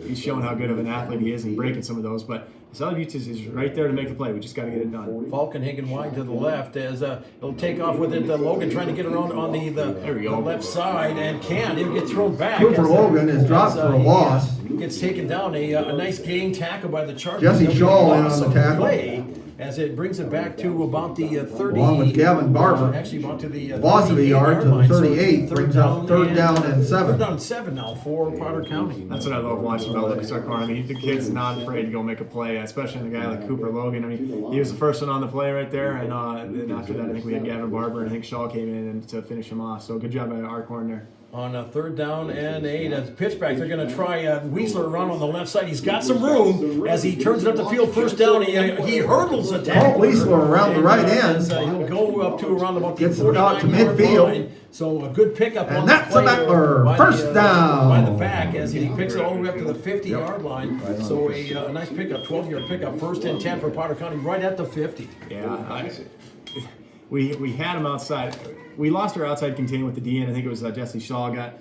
he's shown how good of an athlete he is in breaking some of those, but Sully Buttes is right there to make the play. We just got to get it done. Falkenhagen wide to the left as he'll take off with it. Logan trying to get around on the left side and can. He'll get thrown back. Cooper as, Logan is dropped for a he, loss. Gets taken down. A nice gain tackle by the Chargers. Jesse They'll get Shaw a in loss on the of tackle. play as it brings it back to about the 30. Along with Gavin Barber. Actually, about to the Loss of a yard to the line. So 38, brings up third down and 7. Third down and 7 now for Potter County. That's what I love watching about Lucas Arcora. I mean, the kid's not afraid to go make a play, especially in a guy like Cooper Logan. I mean, he was the first one on the play right there, and then after that, I think we had Gavin Barber, and I think Shaw came in and to finish him off. So good job by Arcorn there. On a 3rd down and 8 as pitchback, they're going to try Weasler around on the left side. He's got some room as he turns it up the field. First down, he hurdles the tackle. Weasler around the right end. He'll go up to around about the Gets it out to 49-yard midfield. line. So a good pickup And on that's the a play Bettler. by First the, down. by the back as he picks it all the way up to the 50-yard line. So a nice pickup, 12-yard pickup. 1st and 10 for Potter County, right at the 50. Yeah, we had him outside. We lost our outside container with the DN. I think it was Jesse Shaw got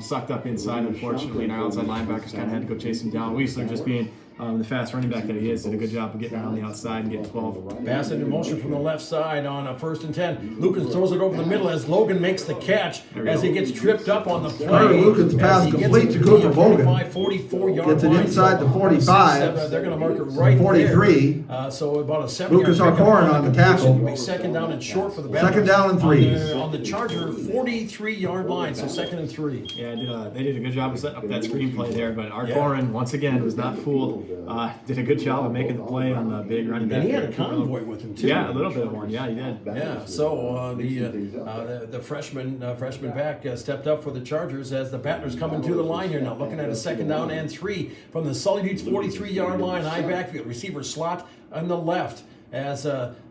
sucked up inside, unfortunately, and our outside linebackers kind of had to go chase him down. Weasler, just being the fast running back that he is, did a good job of getting around the outside and getting 12. Bassett in motion from the left side on a 1st and 10. Lucas throws it over the middle as Logan makes the catch as he gets tripped up on the play. Lucas pass As he gets complete it to Cooper the Logan. 44-yard Gets it line. inside the 45. They're going to mark it right 43. there. So about a 7-yard Lucas pickup Arcoran on the tackle. It'll be 2nd down and short for the Battlers. 2nd down and 3. On the Charger 43-yard line, so 2nd and 3. Yeah, they did a good job of setting up that screenplay there, but Arcoran, once again, was not fooled. Did a good job of making the play on the big running back. And he had a there. convoy with him too. Yeah, a little bit of one. Yeah, he did. Yeah, so the freshman back stepped up for the Chargers as the Battlers coming to the line here now, looking at a 2nd down and 3 from the Sully Buttes 43-yard line, high backfield, receiver slot on the left. As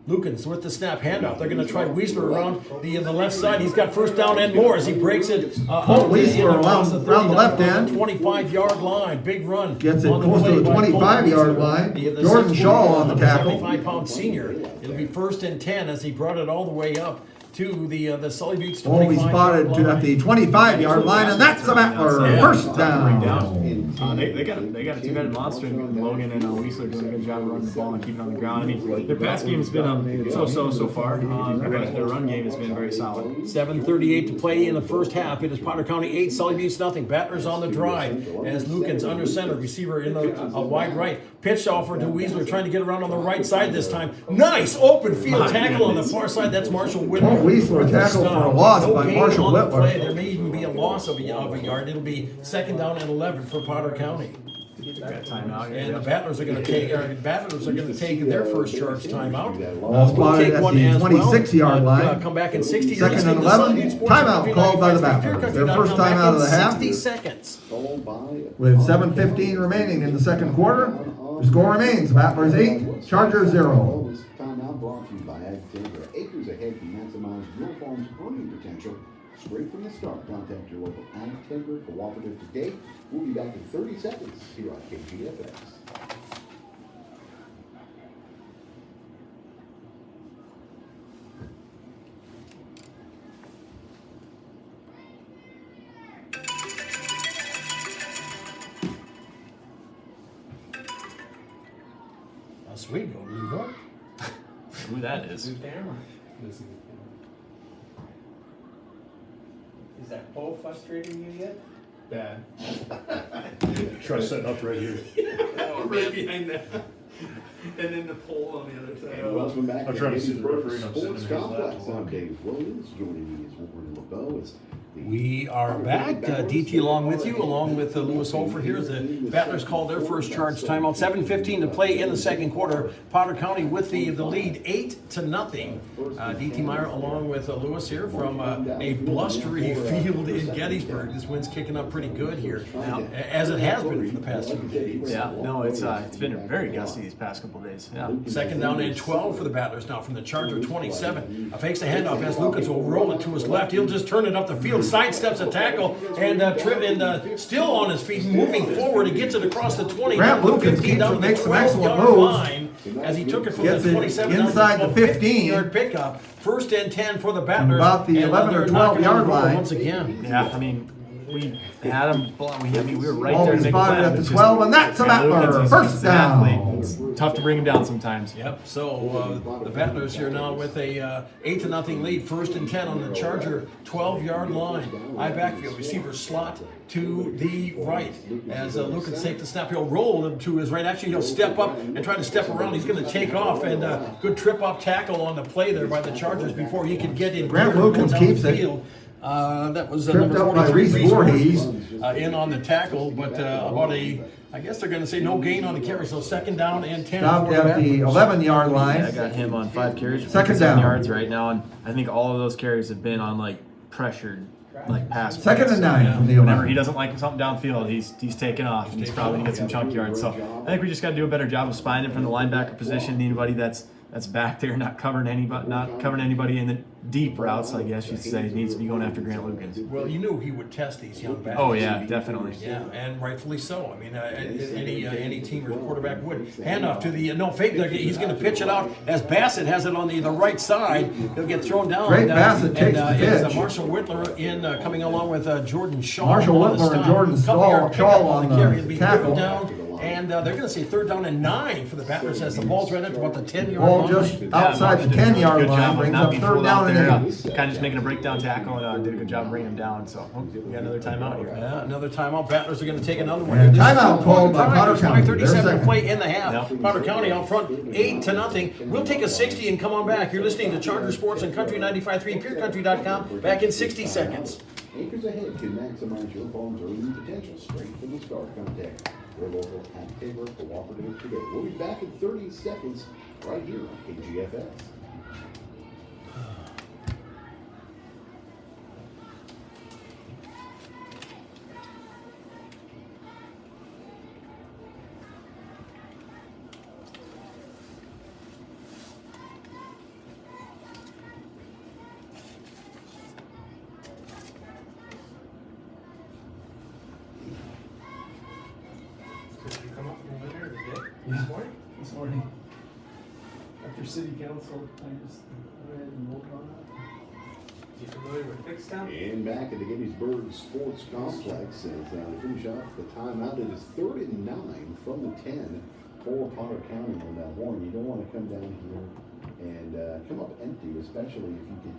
Lukens with the snap handoff, they're going to try Weasler around the left side. He's got 1st down and more as he breaks it. Weasler around the left end. 25-yard line, big run. Gets it on close to the play by 25-yard Weasler. line. The Jordan 6'4", Shaw on the tackle. 75-pound senior. It'll be 1st and 10 as he brought it all the way up to the Sully Buttes 25-yard Only spotted line. at the 25-yard line, and that's the Bettler. Yeah. 1st down. They got a two-headed monster in Logan and Weasler doing a good job of running the ball and keeping it on the ground. I mean, their pass game has been so far, but their run game has been very solid. 7:38 to play in the first half. It is Potter County 8, Sully Buttes nothing. Battlers on the drive as Lukens under center, receiver in the wide right. Pitch offer to Weasler, trying to get around on the right side this time. Nice open field tackle on the far side. That's Marshall Whitmer. Weasler tackled for a loss by gain Marshall on the Whitmer. play. There may even be a loss of a yard. It'll be 2nd down and 11 for Potter County. Got timeout. And the Battlers are going to take their first charge timeout. All spotted at the 26-yard line. Come back in 60. 2nd and 11. Timeout called by the Battlers. Their first time out of the half. 60 seconds. With 7:15 remaining in the 2nd quarter, the score remains Battlers 8, Chargers 0. This timeout brought to you by Ag Timber. Acres ahead to maximize your farm's earning potential. Straight from the start, contact your local Ag Timber cooperative today. We'll be back in 30 seconds here on KGFX. Sweet, go New York. Who that is? New camera. Is that pole frustrating you yet? Bad. Try setting up right here. Right behind that. And then the pole on the other side. And welcome back I'm trying to see the Gettysburg referee and I'm sitting in Sports his lap. Complex. I'm Dave Williams. Joining me is Warren LeBeau. We are back. DT along with you, along with Lewis Holford here. The Battlers called their first charge timeout. 7:15 to play in the 2nd quarter. Potter County with the lead 8-0. DT Meyer along with Lewis here from a blustery field in Gettysburg. This wind's kicking up pretty good here, as it has been for the past few days. Yeah, no, it's been very gusty these past couple couple days. Yeah. Second down and 12 for the Battlers now from the Charger 27. Fakes the handoff as Lucas will roll it to his left. He'll just turn it up the field, sidesteps a tackle, and still on his feet, moving forward. He gets it across the 20. Grant down the Lucas 15, keeps down it, to the makes some excellent 12-yard moves. line as he took it from Gets the it 27 down inside to the 15. 15-yard pickup. First and 10 for the Battlers. About the And 11 or they're knocking 12 on the yard door line. once again. Yeah, I mean, we had him. We were right Ball there. is to make a spotted play. at the It's 12, and that's a Grant Battler. Lucas, First he's an athlete. down. It's tough to bring him down sometimes. Yep. So the Battlers here now with a 8-0 lead. First and 10 on the Charger 12-yard line. High backfield receiver slot to the right as Lucas takes the snap. He'll roll him to his right. Actually, he'll step up and try to step around. He's going to take off and good trip up tackle on the play there by the Chargers before he could get in. Grant gear Lucas down keeps the it. field. That was Tripped number up by 43, Reese Voorhees. in on the tackle, but I guess they're going to say no gain on the carry. So second down and 10. Stopped for the at the Battlers. 11-yard I line. got him on 5 carries, for Second 57 down. yards right now, and I think all of those carries have been on like pressured, like pass. Second plays. and 9 from the Whenever he 11. doesn't like something downfield, he's taking off, and he's probably gonna get some chunk yards. So I think we just got to do a better job of spying him from the linebacker position. Anybody that's back there, not covering anybody in the deep routes, I guess you'd say, needs to be going after Grant Lucas. Well, you knew he would test these young backs. Oh yeah, definitely. Yeah, and rightfully so. I mean, any team or quarterback would. Handoff to the fake. He's going to pitch it out as Bassett has it on the right side. He'll get thrown down. Great Bassett takes the it's, pitch. Marshall Whitler in coming along with Jordan Shaw. Marshall on the Whitler and stop. Jordan Couple-yard Shaw pickup on the carry. It'll be tackle. third down. And they're going to say third down and 9 for the Battlers as the ball's right up to about the 10-yard Ball line. just outside the 10-yard line, brings up third down and 8. Kind of just making a breakdown tackle and did a good job bringing him down. So we got another timeout here. Yeah, another timeout. Battlers are going to take another one. And This is timeout the called by drive. Potter There's County. 5:37 to There's play in the half. Yep. Potter County out front, 8-0. We'll take a 60 and come on back. You're listening to Charger Sports and Country 95.3, PureCountry.com. Back in 60 seconds. Acres Ahead can maximize your farm's earning potential straight from the start. Contact your local Ag-Tabor Cooperative today. We'll be back in 30 seconds right here on KGFS. Did you come up with a winner today? This morning? This morning, after city council, I just went ahead and voted on that. You familiar with Fixtown? And back at the Gettysburg Sports Complex, as they finish off the timeout, it is 3rd and 9 from the 10 for Potter County on that one. You don't want to come down here and come up empty, especially if you can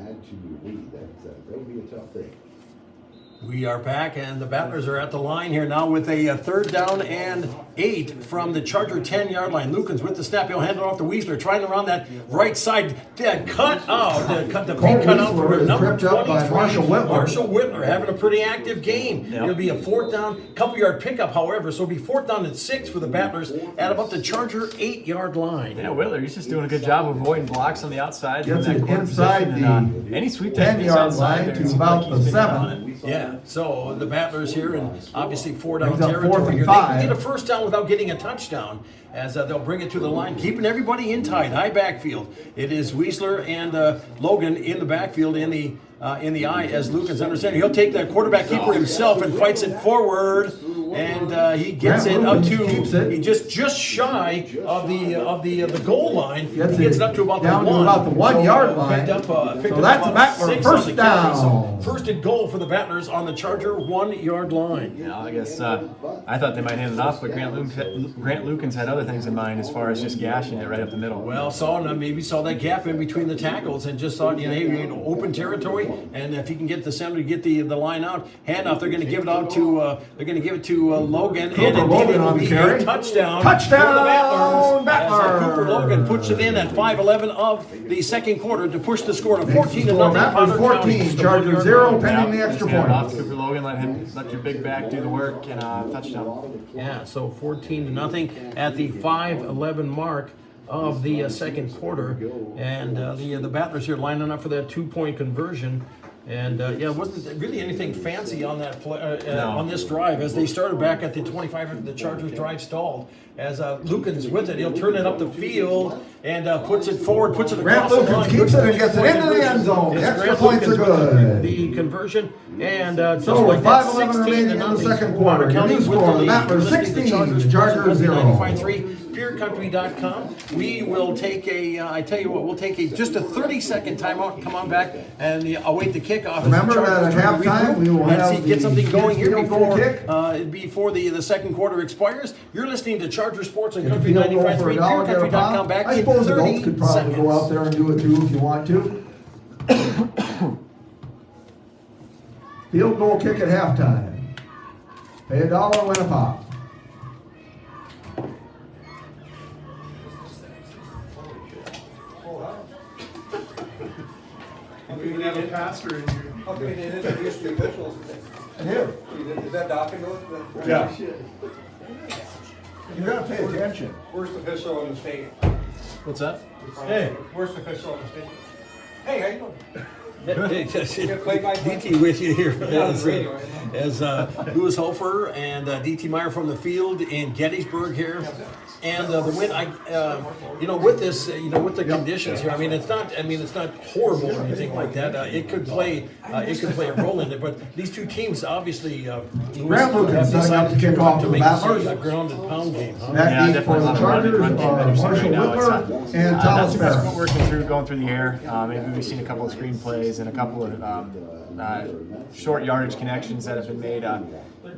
add to your lead. That would be a tough thing. We are back, and the Battlers are at the line here now with a third down and 8 from the Charger 10-yard line. Lukens with the snap. He'll hand it off to Weisler, trying around that right side. That cut out, the feet cut out Weisler for is number tripped up by 23. Marshall Whitler. Marshall Whitler having a pretty active game. Yep. It'll be a fourth down, couple-yard pickup, however, so it'll be fourth down and 6 for the Battlers at about the Charger 8-yard line. Yeah, Whitler, he's just doing a good job of avoiding blocks on the outside. Gets from that it corner inside position, the and any sweep that gets 10-yard outside line there, to it seems about like the he's been 7. on it. Yeah, so the Battlers here, and obviously 4-down Brings up territory 4th and here. They 5. can get a first down without getting a touchdown, as they'll bring it to the line, keeping everybody in tight, high backfield. It is Weisler and Logan in the backfield in the eye, as Lucas understands. He'll take the quarterback keeper himself and fights it forward, and he gets Grant it up Lucas keeps to it. he just shy of the goal line. He Gets gets it it up to about down the to 1. about the 1-yard line. Picked up So that's a about Battler 6 first on the carry. So down. first and goal for the Battlers on the Charger 1-yard line. Yeah, I guess I thought they might hand it off, but Grant Lukens had other things in mind as far as just gashing it right up the middle. Well, maybe saw that gap in between the tackles and just thought, hey, open territory, and if he can get the center to get the line out, handoff, they're going to give it out to Logan, Cooper and indeed Logan it'll on be the carry. a touchdown. Touchdown, for the Battlers. Battler. As Cooper Logan puts it in at 5:11 of the second quarter to push the score to 14 to Score, nothing. Battlers 14, Chargers 0, pending the extra Just hand it off point. to Cooper Logan, let your big back do the work, and touchdown. Yeah, so 14 to nothing at the 5:11 mark of the second quarter, and the Battlers here lining up for that 2-point conversion. And yeah, it wasn't really anything fancy on that play, No. on this drive as they started back at the 25 after the Chargers drive stalled. As Lukens with it, he'll turn it up the field and puts it forward, puts it Grant across the Lukens line. keeps it and gets it into the end zone. It's Extra Grant points are Lukens with good. the conversion, and just So like with that, 5:11 remaining in the 16-0. second quarter, Potter County your new with score, the lead. Mattler You're listening to 16, Chargers 0. 95.3. PureCountry.com. We will take I tell you what, we'll take just a 30-second timeout. Come on back and await the kickoff. as the Remember that Chargers at try to halftime, regroup we will and have get the something going here field goal kick. before the second quarter expires. You're listening to Charger Sports and Get a Country field goal for 95.3. $1, get a PureCountry.com. pop. Back I in suppose 30 adults could probably seconds. go out there and do it too if you want to. Field goal kick at halftime. Pay $1, win a pop. You can have a pastor in here. Okay, they introduce the officials. And here, Is that document? yeah. You gotta pay attention. Worst official in the state. What's that? Hey. Worst official in the state. Hey, how you doing? DT with you here as, radio, right? as Louis Hofer and DT Meyer from the field in Gettysburg here, and the win. With this, with the conditions here. It's not horrible or anything like that. It could play a role in it. But these two teams obviously Grant Lukens setting up to kick off to the make Battlers. a ground and pound game. Huh? Back deep for definitely the a Chargers, run game that you're seeing Marshall right now. Whitler and Not Thomas too much Farris. footwork going through the air. Maybe we've seen a couple of screen plays and a couple of short yardage connections that have been made.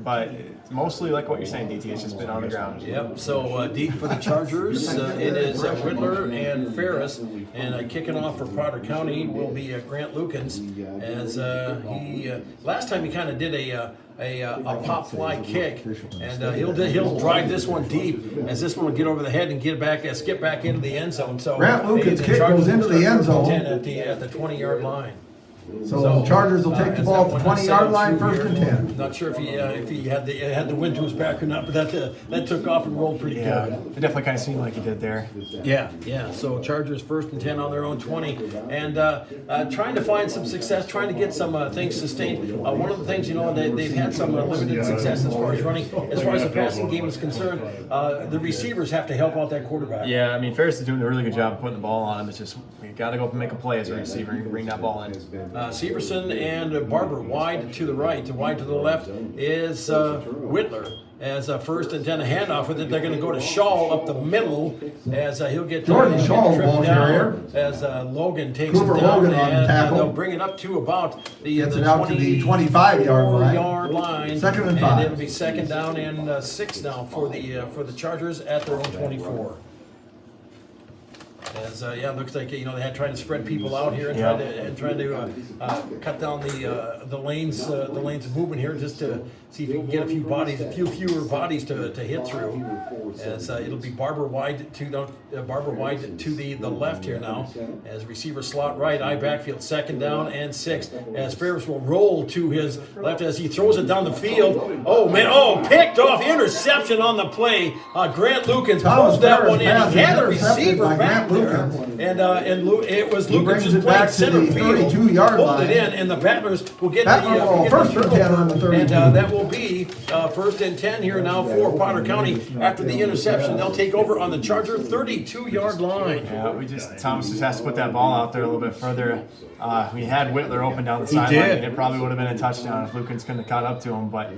But it's mostly like what you're saying, DT. It's just been on the ground. Yep. So deep for the Chargers, it is Whitler and Ferris, and kicking off for Potter County will be Grant Lukens, as he last time he kind of did a pop fly kick, and he'll drive this one deep, as this one will get over the head and skip back into the end zone. So Grant Lukens' the kick Chargers goes into will the start end zone. 10 at the 20-yard line. So the Chargers will take the as ball that at the one 20-yard sailed line, through first and here. 10. Not sure if he had the wind to his back or not, but that took off and rolled pretty Yeah, good. it definitely kind of seemed like he did there. Yeah. So Chargers first and 10 on their own 20, and trying to find some success, trying to get some things sustained. One of the things, they've had some limited success as far as running, as far as the passing game is concerned. The receivers have to help out that quarterback. Yeah, Ferris is doing a really good job of putting the ball on him. It's just you got to go up and make a play as a receiver and bring that ball in. Severson and Barber wide to the right, wide to the left is Whitler. As first and 10, a handoff with it, they're going to go to Shaw up the middle as he'll get Jordan he'll Shaw, get tripped ball down carrier. as Logan takes Cooper it down, Logan on the and tackle. they'll bring it up to about the Gets it out to the 25-yard line. line. Second and 5. It'll be second down and 6 now for the Chargers at their own 24. As looks like they had tried to spread people out here and trying to cut down the lanes of movement here just to see if you can get a few fewer bodies to hit through. As it'll be Barber wide to the left here now. As receiver slot right, I backfield, second down and 6. As Ferris will roll to his left as he throws it down the field. Oh man! Oh, picked off, interception on the play. Grant Lukens Thomas pulls that Ferris one in. pass He had a intercepted receiver by back Grant there, Lukens. it was He Lukens brings just it playing back to center the field. 32-yard Pulled line. it in, and the Battlers will get Battler the ball, first and 10 on the 32. and that will be first and 10 here now for Potter County. After the interception, they'll take over on the Charger 32-yard line. Yeah, Thomas just has to put that ball out there a little bit further. We had Whitler open down the sideline, did. and it probably would have been a touchdown if Lukens couldn't have caught up to him. But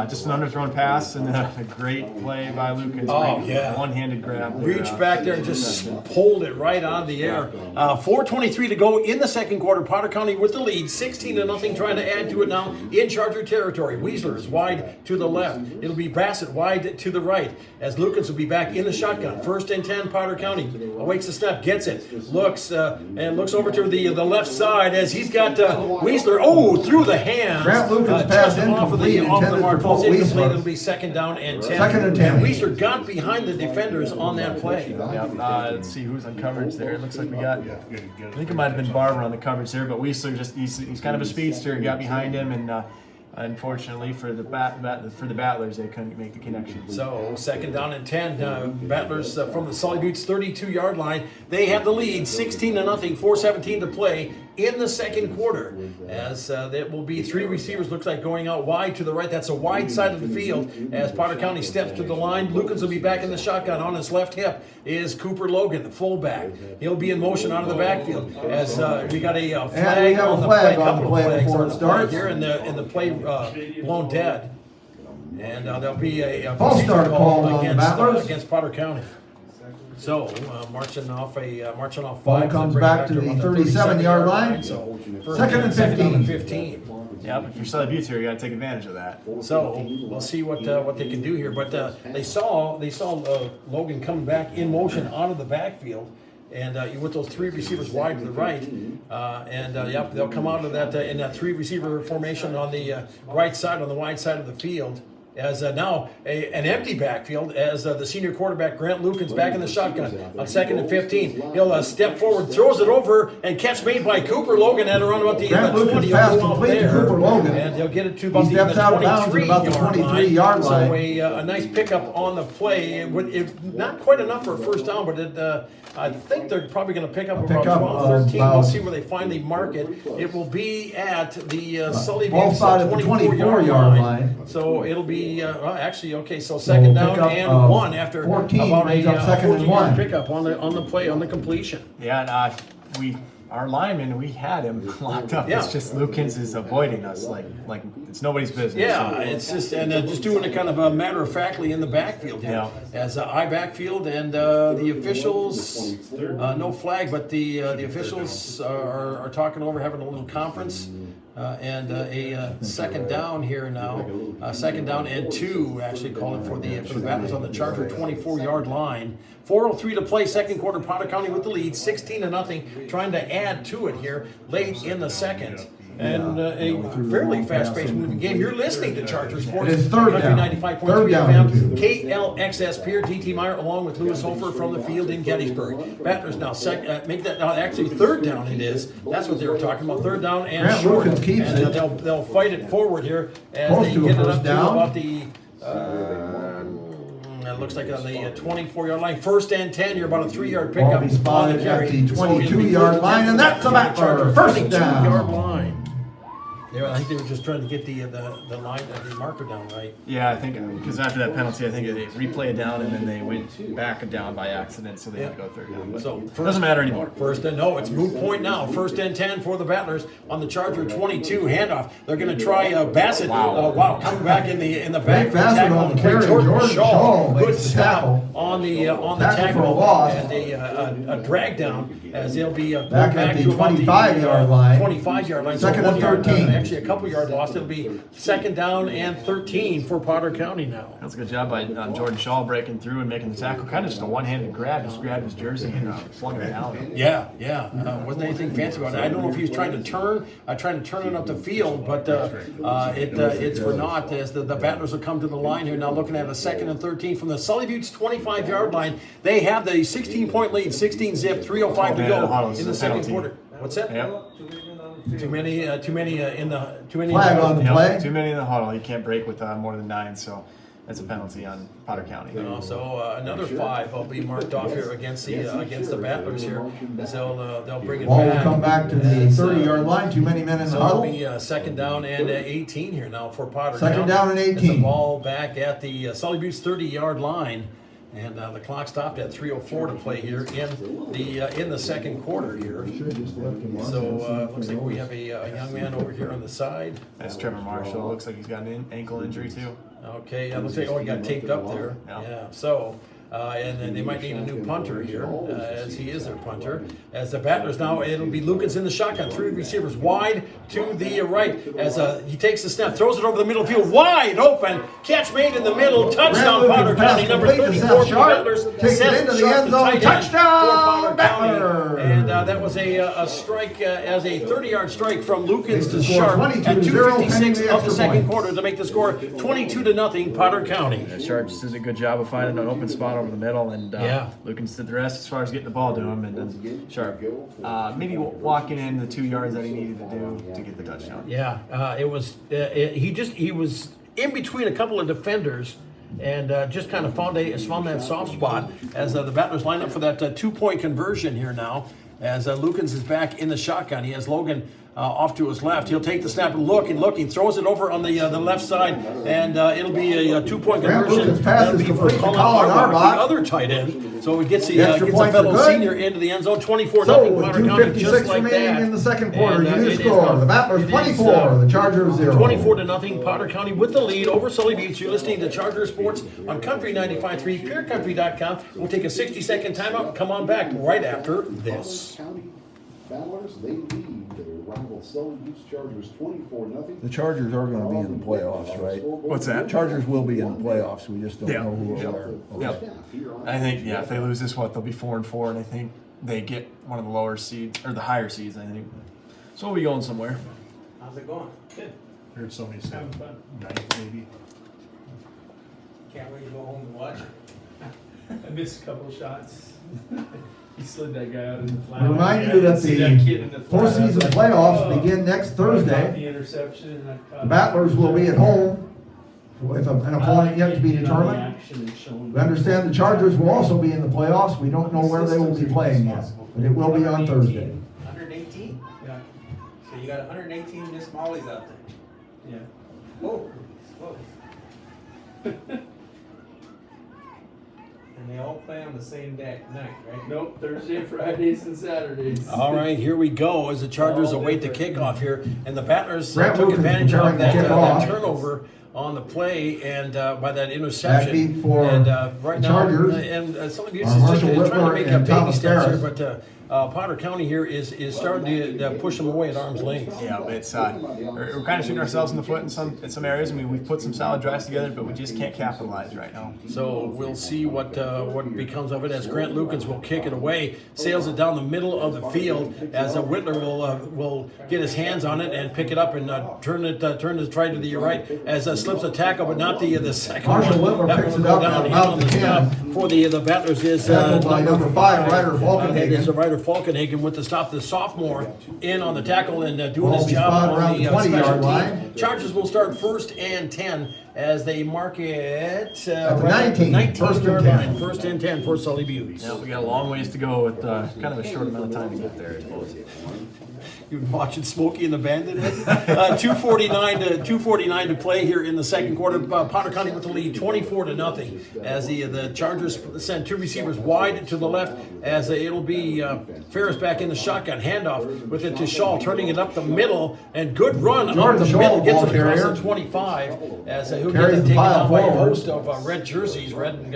just an underthrown pass and a great play by Lukens. Oh, yeah. One-handed grab. Reached back there and just pulled it right out of the air. 4:23 to go in the second quarter. Potter County with the lead, 16-0, trying to add to it now in Charger territory. Weasler is wide to the left. It'll be Bassett wide to the right, as Lukens will be back in the shotgun. First and 10, Potter County awaits the snap, gets it, looks over to the left side as he's got Weasler. Through the hands. Grant Lukens Just pass off of the incomplete, intended mark. for Paul Incomplete. Weasler. It'll be second down and 10. Second and 10. And Weasler got behind the defenders on that play. Let's see who's on coverage there. It looks like we got. I think it might have been Barber on the coverage there, but Weasler he's kind of a speedster. He got behind him, and unfortunately for the Battlers, they couldn't make the connection. So second down and 10. Battlers from the Sully Buttes 32-yard line. They have the lead, 16-0, 4:17 to play in the second quarter. As there will be three receivers, looks like going out wide to the right. That's a wide side of the field as Potter County steps to the line. Lukens will be back in the shotgun. On his left hip is Cooper Logan, the fullback. He'll be in motion out of the backfield as we got a flag have a on the flag play. on the Couple play of flags before on it the play starts. here, and the play blown dead. And there'll be a False procedure start called on the against Battlers. against Potter County. So marching off Ball five. comes Bring it back to to the about 37-yard line. So Second and 15. 15. Yeah, but if you're Sully Buttes here, you got to take advantage of that. So we'll see what they can do here. But they saw Logan coming back in motion out of the backfield, and with those three receivers wide to the right, yep, they'll come out of that in that three receiver formation on the right side, on the wide side of the field. As now an empty backfield, as the senior quarterback Grant Lukens back in the shotgun on 2nd and 15. He'll step forward, throws it over, and catch made by Cooper Logan at around about the Grant 20. Lukens He'll pass go out complete to there, Cooper Logan. and he'll get it to He about the steps out of bounds at 23 about the 23-yard line. So a nice pickup on the play. Not quite enough for a first down, but I think they're probably going to pick up about 12, 13. We'll see where they finally mark it. It will be at the Sully Buttes 24-yard line. So it'll be actually okay. So second we'll down pick up, and one after 14 about brings up second and 14-yard one. pickup on the play on the completion. Yeah, and our lineman, we had him locked up. Yeah. It's just Lukens is avoiding us like it's nobody's business. Yeah, it's just just doing it kind of matter of factly in the backfield here. Yeah. As I backfield and the officials, no flag, but the officials are talking over, having a little conference. And a second down here now, second down and 2 actually calling for the Battlers on the Charger 24-yard line. 4:03 to play, second quarter. Potter County with the lead, 16-0, trying to add to it here late in the second. And a fairly fast-paced moving game. You're listening to Charger Sports. It is third Country down. 95.3 Third down FM, and 2. KLXS Pier, DT Meyer, along with Lewis Hofer from the field in Gettysburg. Battlers now make that actually third down. It is. That's what they were talking about. Third down and Grant short. Lukens keeps And it. they'll fight it forward here as Close they to a get it first up down. to about the. It looks like on the 24-yard line. First and 10. You're about a 3-yard Ball pickup. be spotted on at the carry. So it'll be 22-yard first line, and that's the Battler. First 22-yard down. line. I think they were just trying to get the line, the marker down right. Yeah, I think because after that penalty, I think they replay it down and then they went back down by accident, so they had to go third down. But So it doesn't matter anymore. First and no, it's moot point now. First and 10 for the Battlers on the Charger 22 handoff. They're going to try Bassett. Wow, coming back in the back. Bassett on the carry. Jordan Shaw Good makes the stop tackle. on the Tackle for a loss. and a drag down as they'll be Back at the to about 25-yard line. 25-yard line. Second so and 1 yard, 13. actually a couple yard loss. It'll be second down and 13 for Potter County now. That's a good job by Jordan Shaw breaking through and making the tackle. Kind of just a one-handed grab, just grabbed his jersey and flung it down. Yeah. Wasn't anything fancy about it. I don't know if he was trying to turn it up the field, but it's for naught as the Battlers will come to the line here now, looking at a second and 13 from the Sully Buttes 25-yard line. They have the 16-point lead, 16-zip, 3:05 to go in the second quarter. What's that? Yep. Too many Flag on the Yep. play. Too many in the huddle. You can't break with more than 9, so that's a penalty on Potter County. So another 5 will be marked off here against the Battlers here, as they'll bring it Ball back. will come back to the 30-yard line. Too many men in the So it'll huddle. be second down and 18 here now for Potter Second County. down and It's 18. a ball back at the Sully Buttes 30-yard line, and the clock stopped at 3:04 to play here in the second quarter here. So looks like we have a young man over here on the side. That's Trevor Marshall. Looks like he's got an ankle injury too. Okay, looks like he got taped up there. Yeah. So. And then they might need a new punter here, as he is their punter. As the Battlers now, it'll be Lukens in the shotgun, 3 receivers wide to the right. As he takes the snap, throws it over the middle field, wide open, catch made in the middle, touchdown Potter County, number 34 for the Battlers. Takes it into the end zone, touchdown Battler! And that was a strike, as a 30-yard strike from Lukens to They scored Sharp 22-0, at 2:56 pending of the the extra second point. quarter to make the score 22-0 Potter County. Sharp just did a good job of finding an open spot over the middle, and Lukens did the rest as far as getting the ball to him, and then Sharp maybe walking in the 2 yards that he needed to do to get the touchdown. Yeah, it was. He was in between a couple of defenders, and just kind of found that soft spot as the Battlers line up for that 2-point conversion here now. as Lukens is back in the shotgun. He has Logan off to his left. He'll take the snap and looking, throws it over on the left side, and it'll be a 2-point Grant conversion. Lukens pass That'll is be for complete to Colin Colin Arbach, Arbach. the other tight end. So it gets The extra a points are fellow good. senior into the end zone. 24-0 So with Potter County, 2:56 just like remaining that. in the second quarter, And, you it is score. now- The Battlers it is, 24, the Chargers 0. 24-0, Potter County with the lead over Sully Buttes. You're listening to Charger Sports on Country 95.3, PureCountry.com. We'll take a 60-second timeout and come on back right after this. County Battlers, they lead their rival Sully Buttes Chargers 24-0. The Chargers are going to be in the playoffs, right? What's that? Chargers will be in the playoffs. We just don't know who will. Yep. I think, yeah, if they lose this, if they'll be 4-4, and I think they get one of the lower seeds or the higher seeds. I think. So we'll be going somewhere. How's it going? Good. Heard somebody say Having fun. ninth maybe. Can't wait to go home and watch it. I missed a couple shots. He slid that guy out in the flat. We remind I you that didn't see that kid in the flat. I was postseason like, playoffs oh. begin next I caught Thursday. the interception and I caught The Battlers will be at home with an opponent yet to be determined. We understand the Chargers will also be in the playoffs. We don't know where they will be playing yet, but it will be on Thursday. 118? Yeah, So you got 118 Miss Mollies out there. yeah. Whoa. And they all play on the same day night, right? Nope, Thursday, Fridays, and Saturdays. All right, here we go as the Chargers All await the different. kickoff here, and the Battlers Grant took Lukens advantage preparing of to that, kick off. that turnover on the play and by that interception. Backbeat for and right the now, Chargers and some of you are is just Marshall trying to Whitmer make and baby Thomas steps here, Ferris. but Potter County here is starting to push them away at arm's length. Yeah, it's we're kind of shooting ourselves in the foot in some areas. I mean, we've put some solid drives together, but we just can't capitalize right now. So we'll see what becomes of it as Grant Lukens will kick it away, sails it down the middle of the field as Whitler will get his hands on it and pick it up and turn his try to the right as slips a tackle, but not the second Marshall one. Whitler That picks one it will up go down at in about on the the 10. stop for the Battlers is Tackled by number 5, Ryder Falkenhagen. That is Ryder Falkenhagen with the stop. The sophomore in on the tackle and doing Ball his will be job spotted on around the the 20-yard special line. team. Chargers will start 1st and 10 as they mark it At the 19, 19 first and yard 10. line. 1st and 10 for Sully Buttes. Yeah, we got a long ways to go with kind of a short amount of time to get there, I suppose. You've been watching Smokey and the Bandit. 2:49 to play here in the second quarter. Potter County with the lead, 24-0. As the Chargers send 2 receivers wide to the left, as it'll be Ferris back in the shotgun handoff with it to Shaw, turning it up the middle and good run Jordan up the Shaw, middle, gets ball it across carrier. the 25 as he'll get Carries it the taken pile out by a forward. host of red jerseys, red and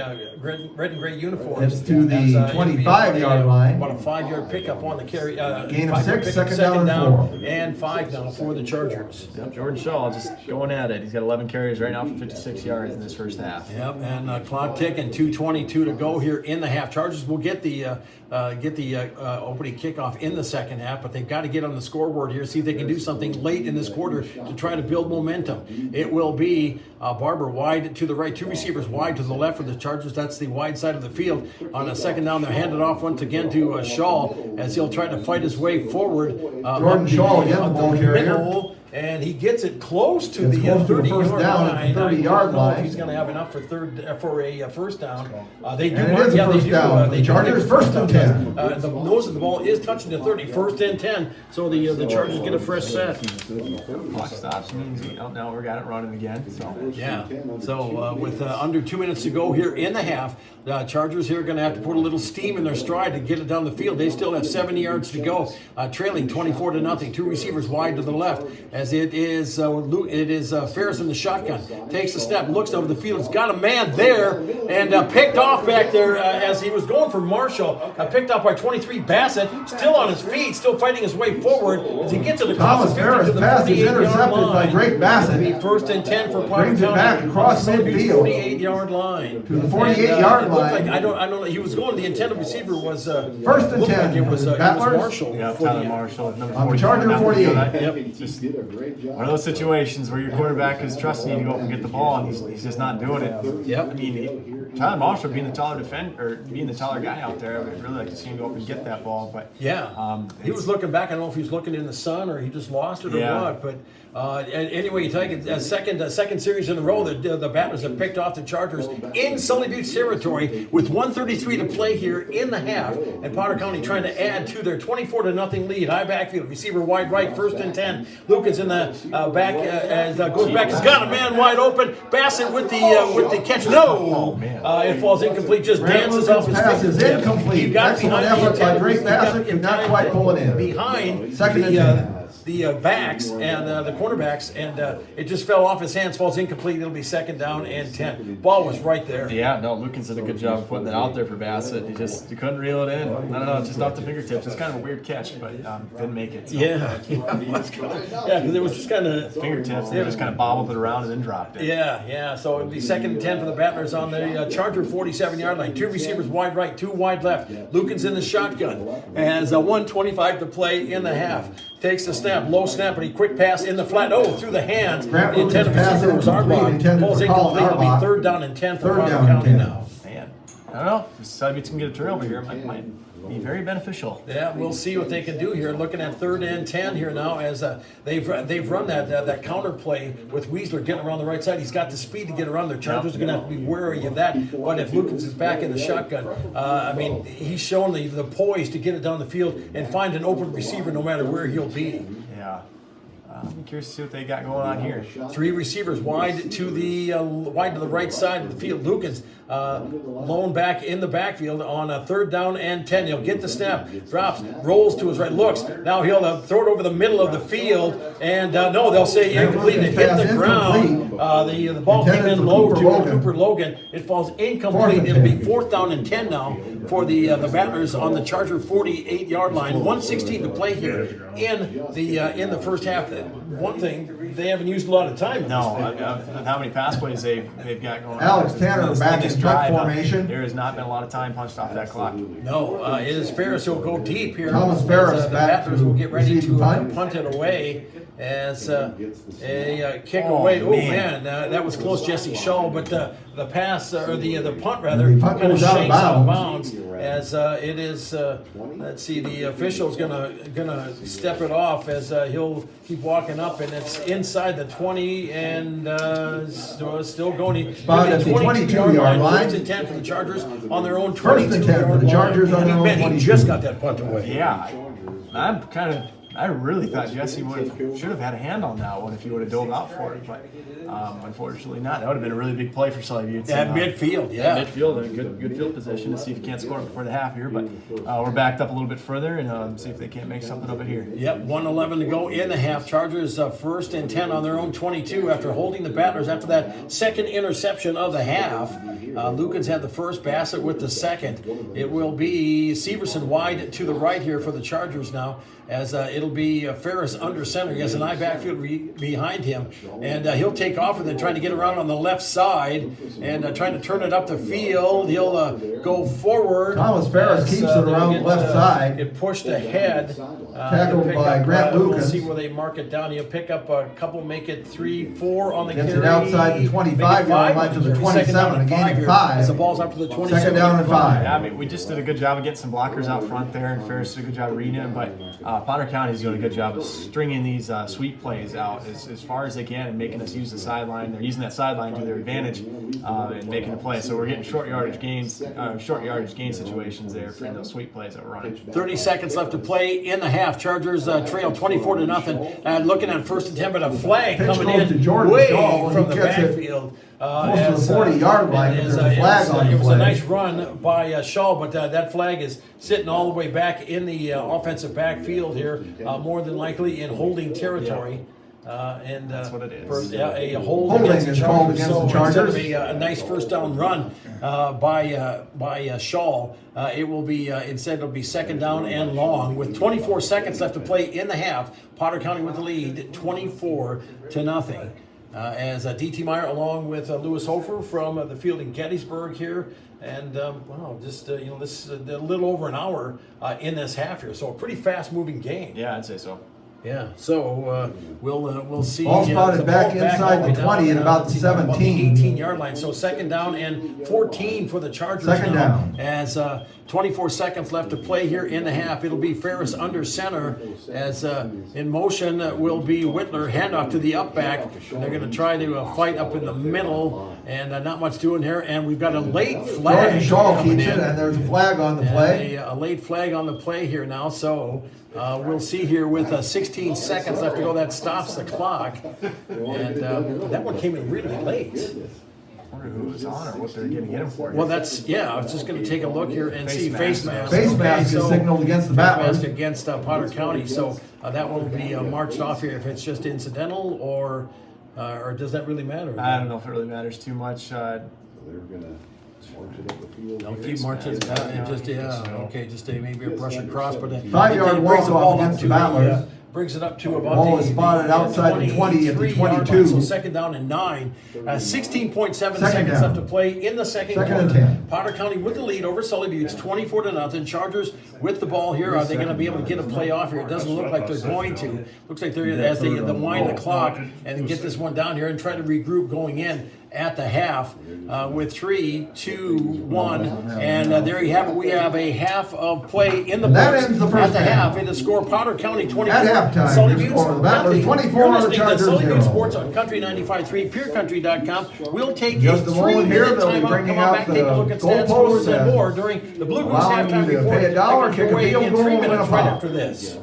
gray uniforms. It's to the As, it'll be 25-yard line. About a 5-yard pickup on the carry. Gain of 5-yard 6, pickup, second down and 4. and 5 now for the Chargers. Yep, Jordan Shaw just going at it. He's got 11 carries right now for 56 yards in this first half. Yep, and clock ticking, 2:22 to go here in the half. Chargers will get the opening kickoff in the second half, but they've got to get on the scoreboard here, see if they can do something late in this quarter to try to build momentum. It will be Barber wide to the right, 2 receivers wide to the left for the Chargers. That's the wide side of the field. On a second down, they're handed off once again to Shaw as he'll try to fight his way forward. Jordan Shaw again, the ball carrier. And he gets it close to Gets the close to the 30-yard first down at line. the 30-yard I don't know line. if he's going to have enough for a first down. They do. And it is a first down for the Chargers, 1st and 10. The nose of the ball is touching the 30, 1st and 10. So the Chargers get a fresh set. Clock stops means now we got it running again. So Yeah. So with under 2 minutes to go here in the half, the Chargers here are going to have to put a little steam in their stride to get it down the field. They still have 70 yards to go, trailing 24-0. 2 receivers wide to the left as it is Ferris in the shotgun. Takes a step, looks over the field. He's got a man there and picked off back there as he was going for Marshall. Picked off by 23 Bassett, still on his feet, still fighting his way forward as he gets it across Thomas the 50 Ferris to the pass is 48-yard intercepted by line. Drake Bassett. It'll be 1st and 10 for Potter Brings it County. back across midfield. 48-yard line. To the 48-yard It looked line. like, I don't know. He was going. The intended receiver was 1st and looked 10. Like it was Battlers. Marshall. yeah, for Tyler the, Marshall, number On the 44, Charger down the 48. field. Yep. Just one of those situations where your quarterback is trusting you to go up and get the ball, and he's just not doing it. Yep. I mean, Tyler Marshall being the taller being the taller guy out there, I would really like to see him go up and get that ball. But Yeah, he was looking back. I don't know if he was looking in the sun or he just lost it or Yeah. what. But anyway, you take it, second series in a row, the Battlers have picked off the Chargers in Sully Buttes territory with 1:33 to play here in the half, and Potter County trying to add to their 24-0 lead. High backfield, receiver wide right, 1st and 10. Lucas in the back goes back. He's got a man wide open. Bassett with the catch. No, it falls incomplete. Just dances off his pass is fingertip. incomplete. He got Excellent behind effort the by intended- Drake he got Bassett, could not quite pull it in. Behind Second and 10. the backs and the cornerbacks, and it just fell off his hands, falls incomplete. It'll be 2nd down and 10. Ball was right there. yeah, no, Lucas did a good job of putting that out there for Bassett. He couldn't reel it in. I don't know, just off the fingertips. It's kind of a weird catch, but didn't make it. So. Yeah, because it was just kind of Fingertips, they just kind of bobbled it around and then dropped it. Yeah. So it'll be 2nd and 10 for the Battlers on the Charger 47-yard line. 2 receivers wide right, 2 wide left. Lukens in the shotgun. Has 1:25 to play in the half. Takes the snap, low snap, and a quick pass in the flat. Oh, through the hands. Grant The intended Lucas pass receiver was incomplete, Arbach. intended Ball's for Colin incomplete. It'll be Arbach. 3rd down and 10 for Third Potter down and County 10. now. Man, I don't know. If Sully can get a turnover here, it might be very beneficial. Yeah, we'll see what they can do here. Looking at 3rd and 10 here now, as they've run that counter play with Weasler getting around the right side. He's got the speed to get around there. Chargers are going to have to be wary of that. But if Lucas is back in the shotgun, I mean, he's shown the poise to get it down the field and find an open receiver no matter where he'll be. Yeah. I'm curious to see what they got going on here. 3 receivers wide to the right side of the field. Lucas lone back in the backfield on a 3rd down and 10. He'll get the snap, drops, rolls to his right, looks. Now he'll throw it over the middle of the field, and no, they'll say incomplete. It hit the ground. The ball came in low to Cooper Logan. It falls incomplete. It'll be 4th down and 10 now for the Battlers on the Charger 48-yard line. 1:16 to play here in the first half. One thing, they haven't used a lot of time. No, how many pass plays they've got going on. Alex Tanner back in punt formation. There has not been a lot of time punched off that clock. No, it is Ferris who'll go deep here. Thomas Ferris the back Battlers to will get ready receive to punt. punt it away as a kick away. Oh man, that was close, Jesse Shaw. But the pass or the punt rather, The punt kind of goes out of shanks out of bounds. bounds as it is. Let's see, the official's gonna step it off as he'll keep walking up, and it's inside the 20 and still going. Spotted at the 22-yard line. 1st and 10 for the Chargers on their own 1st and 10 for the Chargers on their own Man, he 22. just got that punt away. Yeah, I really thought Jesse should have had a hand on that one if he would have dove out for it, but unfortunately not. That would have been a really big play for Sully Buttes. At midfield, yeah. Midfield, in a good field position to see if he can't score before the half here, but we're backed up a little bit further and see if they can't make something of it here. Yep, 1:11 to go in the half. Chargers 1st and 10 on their own 22 after holding the Battlers after that 2nd interception of the half. Lukens had the first, Bassett with the second. It will be Severson wide to the right here for the Chargers now, as it'll be Ferris under center. He has an eye backfield behind him, and he'll take off and then trying to get around on the left side and trying to turn it up the field. He'll go forward. Thomas Ferris keeps it around the left side. Get pushed ahead. Tackled by Grant We'll Lucas. see where they mark it down. He'll pick up a couple, make it 3, 4 on the Gets carry. it outside the 25-yard line to the 27, a gain of 5. As the ball's up to the 27. 2nd down and 5. Yeah, I mean, we just did a good job of getting some blockers out front there, and Ferris did a good job of reading it. But Potter County's doing a good job of stringing these sweep plays out as far as they can and making us use the sideline. They're using that sideline to their advantage and making a play. So we're getting short yardage gain situations there for those sweep plays that we're running. 30 seconds left to play in the half. Chargers trail 24-0. Looking at 1st and 10, but a flag Pitch coming goes to in Jordan way Shaw, and from he the gets it backfield. close to the 40-yard line, but as, there's a flag on the It was a play. nice run by Shaw, but that flag is sitting all the way back in the offensive backfield here, more than likely in holding territory. That's what it is. A hold Holding against the is called Chargers. against So the Chargers. instead of a nice 1st down run by Shaw, it will be instead it'll be 2nd down and long with 24 seconds left to play in the half. Potter County with the lead, 24-0. As D.T. Meyer along with Lewis Hofer from the field in Gettysburg here. And this is a little over an hour in this half here, so a pretty fast-moving game. Yeah, I'd say so. Yeah, so we'll see. Ball spotted the back ball inside all the way 20 down, at about let's the see, about 17. 18-yard line. So second down and 14 for the Chargers Second now. down. As 24 seconds left to play here in the half. It'll be Ferris under center. As in motion will be Whitler. Handoff to the up back. And they're going to try to fight up in the middle. And not much doing here. And we've got a late flag. Jordan Shaw coming keeps it, in. and there's a flag on the And play. a late flag on the play here now. So we'll see here with 16 seconds left to go. That stops the clock. And that one came in really late. I wonder who was on or what they're going to get him for. Well, that's, yeah, I was just going to take a look here and see face mask. Face mask is signaled against the Face Battlers. mask against Potter County. So that one will be marched off here if it's just incidental or does that really matter? I don't know if it really matters too much. So they're gonna march it up the field. They'll here. keep marching it down and just, okay, just maybe a brush across, but 5-yard it brings the walk-off ball up against to the Battlers. brings it up to about Ball is spotted outside the 20 at the 23-yard 22. line. So second down and 9. 16.7 Second seconds down. left to play in the second Second and quarter. 10. Potter County with the lead over Sully Buttes, 24-0. Chargers with the ball here. Are they going to be able to get a play off here? It doesn't look like they're going to. Looks like they're as they wind the clock and get this one down here and try to regroup going in at the half with 3, 2, 1, and there you have it. We have a half of play in the And that books ends the at first the half. half. In the score, Potter County 24, At halftime, Sully your Buttes score, the Battlers nothing. 24, You're listening to Chargers Sully Buttes 0. Sports on Country 95.3, PureCountry.com. We'll take Just a a moment 3-minute here, they'll be timeout. bringing Come on out back, take a the look at stats, goalposts scores, and and more during the Blue Goose allowing you halftime to report. pay $1, Back kick a underway field in goal, 3 and a minutes right foul. after this.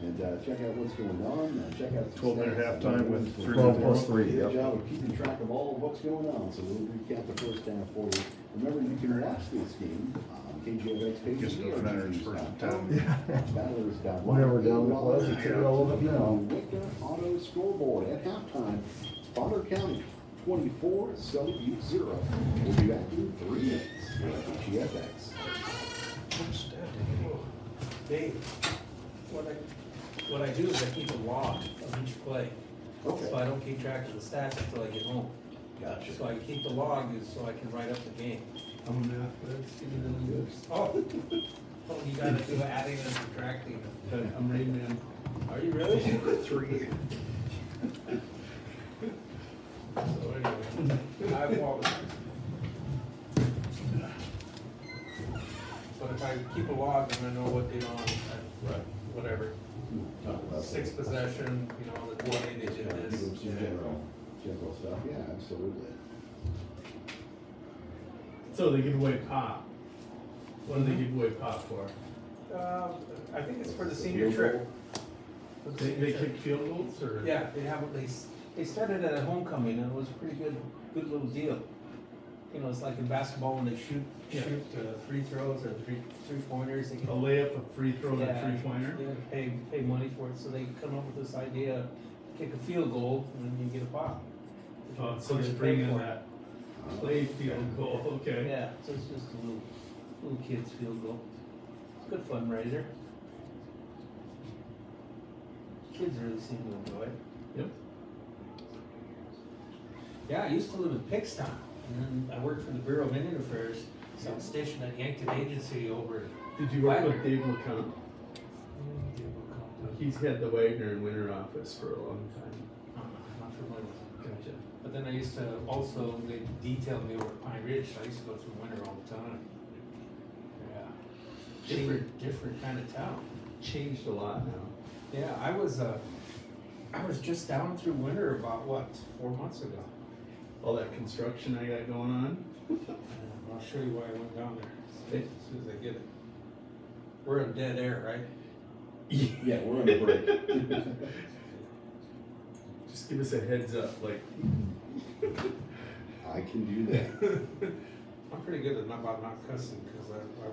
And check out what's going on. Check out the 12-minute stats. halftime with 12 plus 3, Good yep. job of keeping track of all of what's going on. So we'll recap the first half for you. Remember, you can watch this game on KGFX page. Guess it matters first and 10. Battlers down Whenever down the play, it's irrelevant now. Wicker Auto scoreboard at halftime. Potter County 24, Sully Butte 0. We'll be back in 3 minutes here at KGFX. Dave, what I do is I keep a log of each play. Okay. So I don't keep track of the stats until I get home. Gotcha. So I keep the log is so I can write up the game. I'm a math, but it's giving them good. Oh, you gotta do adding and subtracting. But I'm Rain Man. Are you really? 3. So anyway, I apologize. But if I keep a log, then I know what they on, whatever. 6 possession, you know, the play they did this. General stuff, yeah, absolutely. So they give away pop. What do they give away pop for? I think it's for the senior trip. For the They senior trip. kick field goals or? Yeah, they have, they started at a homecoming and it was a pretty good little deal. You know, it's like in basketball when they shoot free throws or three-pointers. They A layup, a free throw, and a Yeah. three-pointer? Yeah, pay money for it, so they come up with this idea, kick a field goal and then you get a pop. So they bring in that play field goal, okay. Yeah, so it's just a little kid's field goal. It's good fundraiser. Kids really seem to enjoy it. Yep. Yeah, I used to live in Pickstown, and then I worked for the Bureau of Indian Affairs, so I was stationed at Yankton Agency over. Did you work with Dave LeCount? He's had the Wagner and Winter office for a long time. Not familiar with him. Gotcha. But then I used to also, they detailed me over at Pine Ridge, so I used to go through winter all the time. Yeah. Different kind of town. Changed a lot now. Yeah, I was just down through winter about, 4 months ago. All that construction I got going on. I'll show you why I went down there, as soon as I get it. We're in dead air, right? Yeah, we're on a break. Just give us a heads up, like. I can do that. I'm pretty good at not cussing, because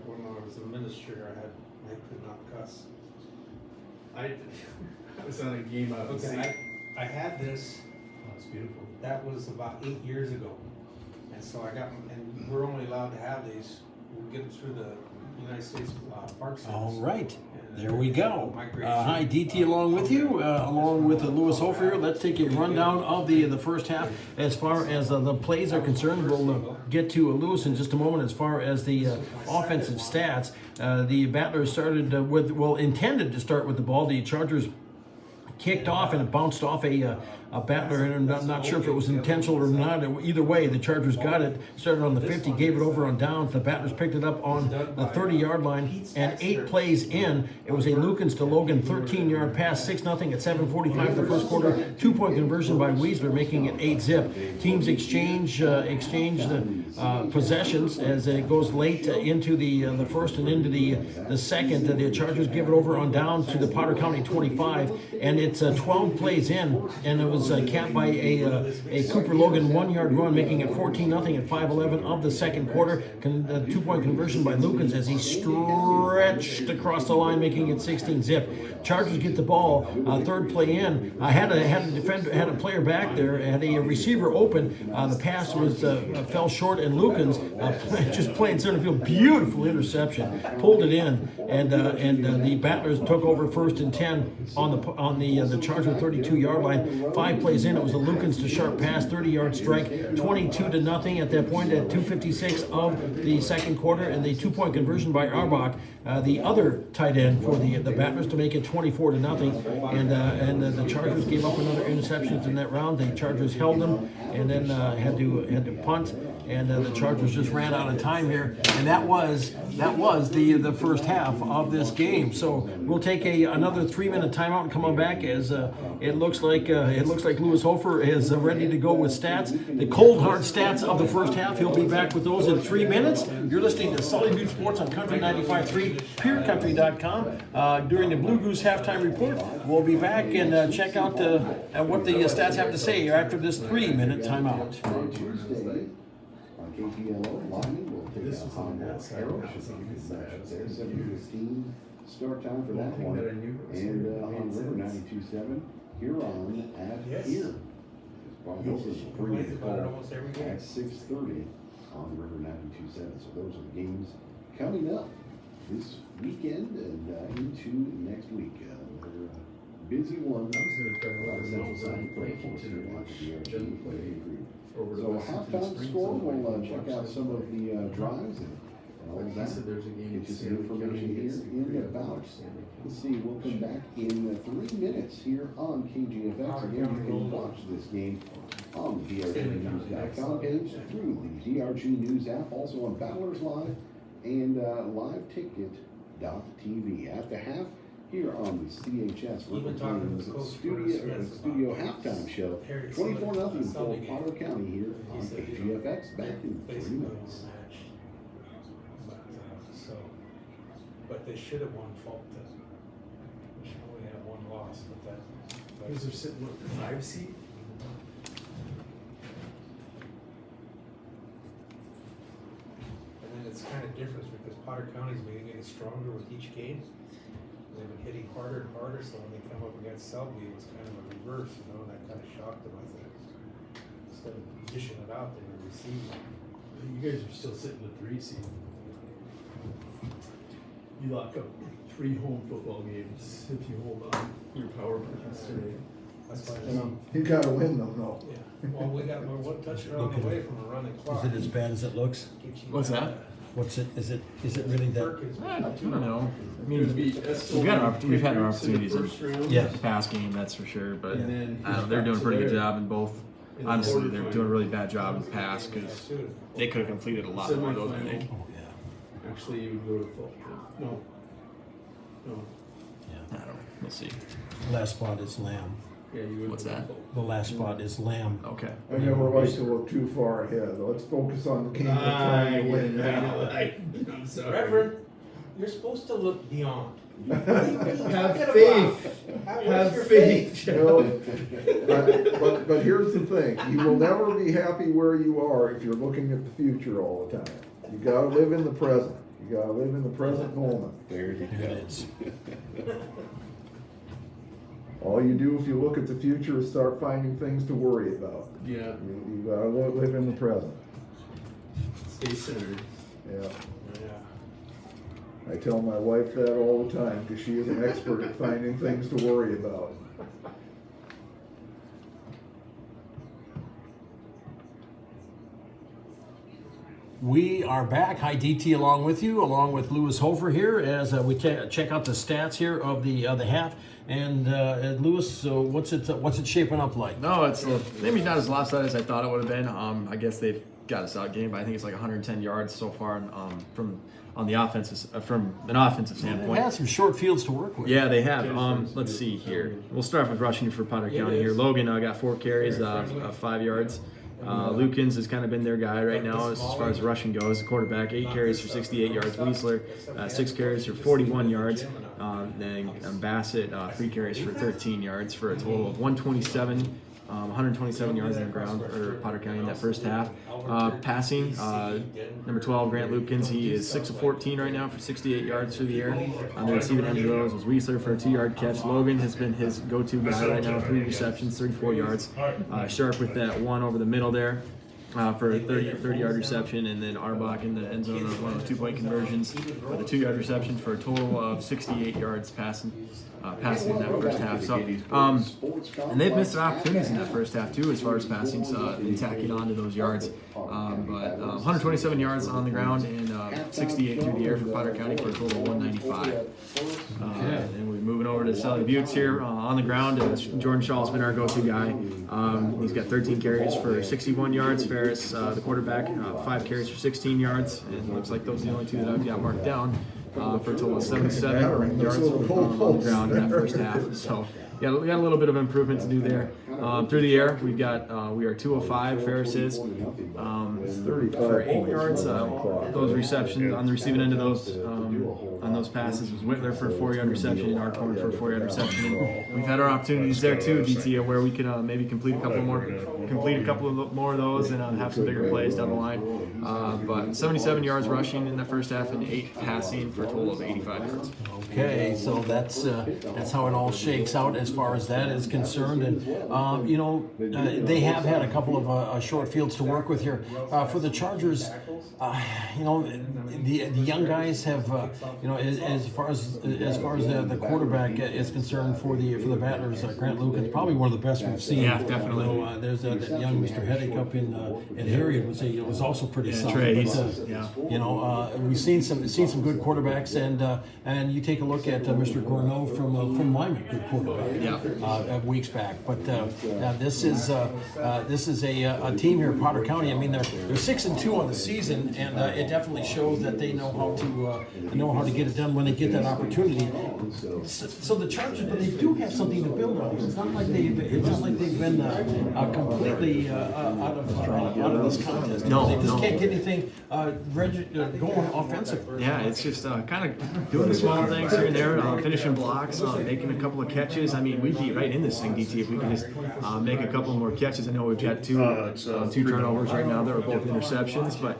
when I was a minister, I could not cuss. I was on a game out in Okay, I had this, Oh, it's beautiful. that was about 8 years ago. And so I got, and we're only allowed to have these, we'll get them through the United States Park Service. All right, And there we go. migration. Hi, DT along with you, along with Louis Hofer here. Let's take a rundown of the first half. As far as the plays are concerned, we'll get to Louis in just a moment. As far as the offensive stats, the Battlers started intended to start with the ball. The Chargers kicked off and it bounced off a battler, and I'm not sure if it was intentional or not. Either way, the Chargers got it, started on the 50, gave it over on downs. The Battlers picked it up on the 30-yard line, and 8 plays in, it was a Lukens to Logan 13-yard pass, 6-0 at 7:45 of the first quarter. 2-point conversion by Weisler, making it 8-zip. Teams exchange the possessions as it goes late into the first and into the second. The Chargers give it over on down to the Potter County 25, and it's 12 plays in, and it was capped by a Cooper Logan 1-yard run, making it 14-0 at 5:11 of the second quarter. 2-point conversion by Lukens as he stretched across the line, making it 16-zip. Chargers get the ball, third play in. Had a player back there, had a receiver open. The pass was fell short, and Lukens just playing center field, beautiful interception, pulled it in, and the Battlers took over 1st and 10 on the Charger 32-yard line. 5 plays in, it was a Lukens to Sharp pass, 30-yard strike, 22-0 at that point at 2:56 of the second quarter, and the 2-point conversion by Arbach, the other tight end for the Battlers, to make it 24-0. And the Chargers gave up another interceptions in that round. The Chargers held them and then had to punt, and the Chargers just ran out of time here, and that was the first half of this game. So we'll take another 3-minute timeout and come on back as it looks like Louis Hofer is ready to go with stats, the cold hard stats of the first half. He'll be back with those in 3 minutes. You're listening to Sully Butte Sports on Country 95.3, PureCountry.com. During the Blue Goose halftime report, we'll be back and check out what the stats have to say after this 3-minute timeout. On Tuesday, on KTLO, Lyman will take out Humboldt Arrow. Should be a good matchup there. 7:15 start time for that one. And on River 92.7, Huron at here. Bob Wilson's bringing the call at 6:30 on River 92.7. So those are the games coming up this weekend and into next week. They're busy ones. Central Side play for us here on the DRG. So halftime score, we'll check out some of the drives and all of that. Get you some information here in about. Let's see, we'll come back in 3 minutes here on KGFX. Again, you can watch this game on the DRGnews.com page, through the DRG News app, also on Battlers Live and liveticket.tv. At the half, here on the CHS studio halftime show, 24-0 for Potter County here on KGFX. Back in 3 minutes. But they should have won fault test. We should only have one loss, but that. Because they're sitting with the 5 seed. And then it's kind of different because Potter County's been getting stronger with each game. They've been hitting harder and harder, so when they come up against Selby, it was kind of a reverse, and that kind of shocked them, I think. Instead of dishing it out, they were receiving it. You guys are still sitting with 3 seed. You lock up 3 home football games if you hold on your power plans today. That's why You gotta win them, though. yeah. Well, we're one touchdown away from a running clock. Is it as bad as it looks? What's that? What's it? Is it really that? I don't know. I mean, we've had our opportunities in Yeah. the pass game, that's for sure. But And then they're doing a pretty good job in both. in the Honestly, they're quarterfinal. doing a really bad job in pass because they could have completed a lot more of those. I think. Semifinal. Actually, you would go to fault. No. No. I don't know. We'll see. Last spot is Lamb. Yeah, you would. What's go to that? fault. The last spot is Lamb. Okay. I never like to look too far ahead. Let's focus on the game we're trying to win now. I'm sorry. Reverend, you're supposed to look beyond. Have faith. Have faith. Well, but here's the thing, you will never be happy where you are if you're looking at the future all the time. You gotta live in the present. You gotta live in the present moment. There you There it is. All you do if you look at the future is start finding things to worry about. Yeah. You gotta live in the present. Stay centered. Yeah. Yeah. I tell my wife that all the time because she is an expert at finding things to worry about. We are back. Hi, DT, along with you, along with Louis Hofer here, as we check out the stats here of the half. And Lewis, so what's it shaping up like? No, it's maybe not as lopsided as I thought it would have been. I guess they've got us outgained, but I think it's like 110 yards so far from an offensive They standpoint. had some short fields to work with. Yeah, they have. Let's see here. We'll start off with rushing for Potter County here. Logan got 4 carries, 5 yards. Lukens has kind of been their guy right now as far as rushing goes. The quarterback, 8 carries for 68 yards. Weisler, 6 carries for 41 yards. Then Bassett, 3 carries for 13 yards for a total of 127 yards on the ground for Potter County in that first half. Passing, number 12, Grant Lukens, he is 6 of 14 right now for 68 yards through the air. On the receiving end of those was Weisler for a 2-yard catch. Logan has been his go-to guy right now, 3 receptions, 34 yards. Sharp with that one over the middle there. For a 30-yard reception, and then Arbach in the end zone on one of those 2-point conversions for the 2-yard reception for a total of 68 yards passing in that first half. So, and they've missed their opportunities in that first half too, as far as passing, and tacking on to those yards. But 127 yards on the ground and 68 through the air for Potter County for a total of 195. And we're moving over to Sully Buttes here on the ground. Jordan Shaw's been our go-to guy. He's got 13 carries for 61 yards. Ferris, the quarterback, 5 carries for 16 yards. And it looks like those are the only 2 that I've got marked down for a total of 77 yards on the ground in that first half. So we got a little bit of improvement to do there. Through the air, we are 205. Ferris is for 8 yards. Those receptions on the receiving end of those on those passes was Whitler for a 4-yard reception and Arkhorn for a 4-yard reception. And we've had our opportunities there too, DT, where we can maybe complete a couple more of those and have some bigger plays down the line. But 77 yards rushing in the first half and 8 passing for a total of 85 yards. Okay, so that's how it all shakes out as far as that is concerned. And they have had a couple of short fields to work with here. For the Chargers, the young guys have as far as the quarterback is concerned for the Battlers, Grant Lukens, probably one of the best we've seen. Yeah, definitely. There's that young Mr. Heddick up in Harriet was also pretty solid. Trey, We've seen some good quarterbacks, and you take a look at Mr. Gourneau from Lyman, good quarterback, weeks back. But this is a team here in Potter County. I mean, they're 6-2 on the season, and it definitely shows that they know how to get it done when they get that opportunity. So the Chargers, but they do have something to build on. It's not like they've been completely out of this contest. No, they just can't get anything going offensively. Yeah, it's just kind of doing the small things here and there, finishing blocks, making a couple of catches. I mean, we'd be right in this thing, DT, if we could just make a couple more catches. I know we've got two turnovers right now that are both interceptions, but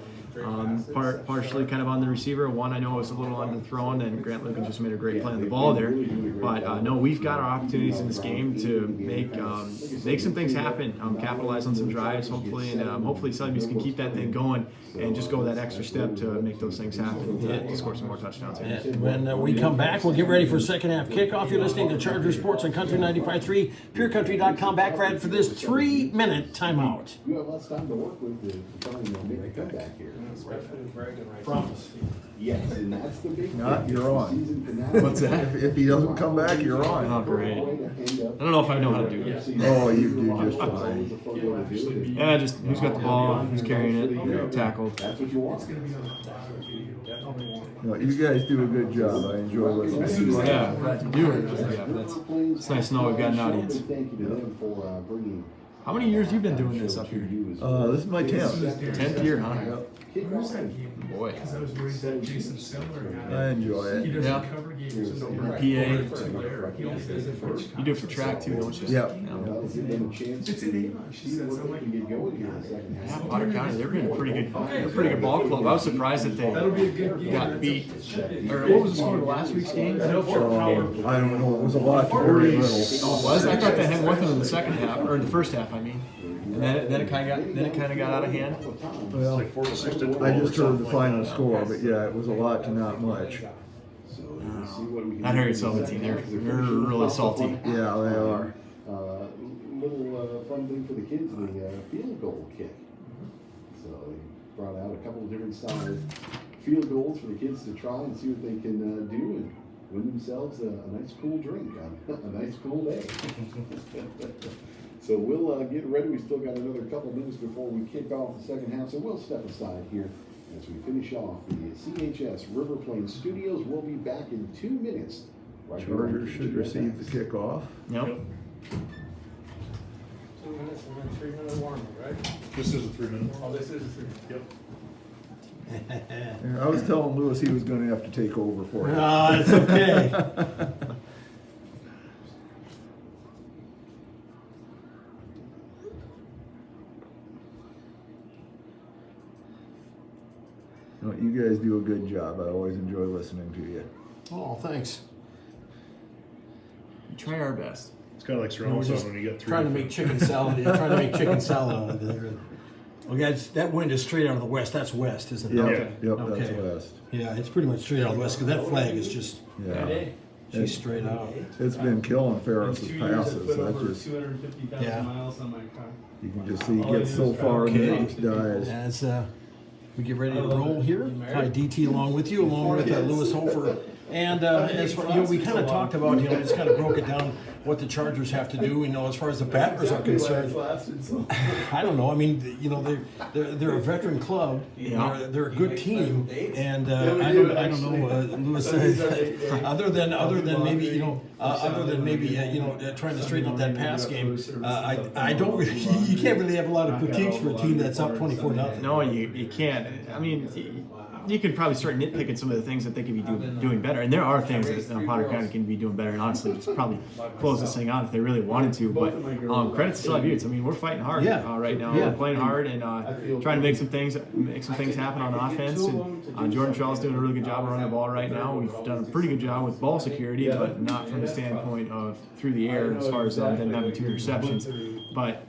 partially kind of on the receiver. One I know is a little underthrown, and Grant Lukens just made a great play on the ball there. But no, we've got our opportunities in this game to make some things happen, capitalize on some drives, hopefully, and hopefully Sully Buttes can keep that thing going and just go that extra step to make those things happen, to score some more touchdowns. When we come back, we'll get ready for second half kickoff. You're listening to Charger Sports on Country 95.3, PureCountry.com. Back right for this 3-minute timeout. You have less time to work with to try and make a comeback here. Especially with Bragging right Promise. Yes, and that's the big Not, you're on. season finale. What's that? If he doesn't come back, you're on. Oh, great. I don't know if I know how to do this. Oh, you do just fine. Yeah, just who's got the ball, who's carrying it, tackled. That's what you want. You guys do a good job. I enjoy listening. Yeah, glad to do it. Yeah, it's nice to know we've got an audience. Thank you to them for bringing. How many years you been doing this up here? This is my 10th. 10th year, huh? Boy. Because I was worried that Jason Sandler I guy. enjoy He it. doesn't Yeah. cover games and no PA. He only does it for You do it for track too, don't you? Yeah. Give them a chance It's to in English. She see says, what I'm they like, can get going here in the second Yeah, half. Potter County, they're being a pretty good ball club. I was surprised that that'll be a they good game. got beat. Or what was the score of last week's game? I don't know. It was a lot to very little. Oh, it was? I thought they had with them in the second half, or the first half, I mean. And then it kind of got out of hand. Well, I just heard the final score, but yeah, it was a lot to not much. So we'll see what we can Not do. Harry Sullivan, they're really salty. Yeah, they are. Little fun thing for the kids, the field goal kick. So they brought out a couple of different style field goals for the kids to try and see what they can do. And win themselves a nice cool drink on a nice cool day. So we'll get ready. We still got another couple minutes before we kick off the second half, so we'll step aside here as we finish off the CHS River Plains Studios. We'll be back in 2 minutes. Right here on Chargers should receive the kickoff. Yep. 2 minutes and then 3 minute warning, right? This is a 3-minute. Oh, this is a 3 minute. Yep. Yeah, I was telling Lewis he was gonna have to take over for him. Ah, it's okay. No, you guys do a good job. I always enjoy listening to you. Oh, thanks. We try our best. It's kind of like surround sound when you got 3. Trying to make chicken salad. Yeah, trying to make chicken salad out of there. Okay, that wind is straight out of the west. That's west, isn't it? Yep, Yeah. yep, Okay. that's west. Yeah, it's pretty much straight out of the west because that flag is just Yeah. she's straight out. It's been killing In Ferris's 2 years, I passes. put I over just, 250,000 Yeah. miles on my car. you can just see he All I gets do so is far and travel then just dies. As we get ready to roll here, hi DT along with you, along with Lewis Hofer. And as far, we kind of talked about, just kind of broke it down what the Chargers have to do. As far as the Battlers are concerned, I don't know. I mean, they're a veteran club. Yeah. They're a good team, and I don't know, Lewis. Other than maybe trying to straighten up that pass game, I don't really. You can't really have a lot of critiques for a team that's up 24-0. No, you can't. I mean, you could probably start nitpicking some of the things that they could be doing better, and there are things that Potter County can be doing better. And honestly, just probably close this thing out if they really wanted to. But credit to Sully Buttes. I mean, we're fighting hard right now. Yeah. We're playing hard and trying to make some things happen on offense. And Jordan Shaw's doing a really good job of running the ball right now. We've done a pretty good job with ball security, but not from the standpoint of through the air as far as them having 2 interceptions. But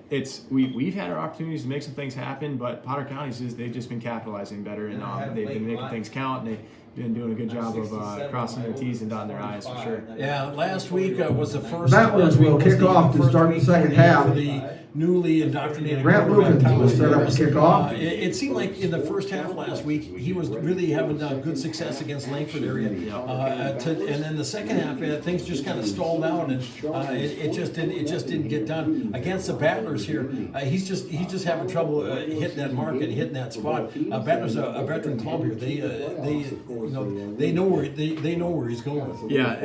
we've had our opportunities to make some things happen, but Potter County's they've just been capitalizing better, and they've been making things count, and they've been doing a good job of crossing their T's and dotting their I's for sure. Yeah, last week was the first. Battlers will kick off to start the second half. For the newly indoctrinated Grant quarterback, Lucas will Thomas set up Harris. the kickoff. It seemed like in the first half last week he was really having good success against Langford area, and then the second half things just kind of stalled out, and it just didn't get done against the Battlers here. He's just having trouble hitting that mark and hitting that spot. Battlers a veteran club here. They know where he's going. Yeah,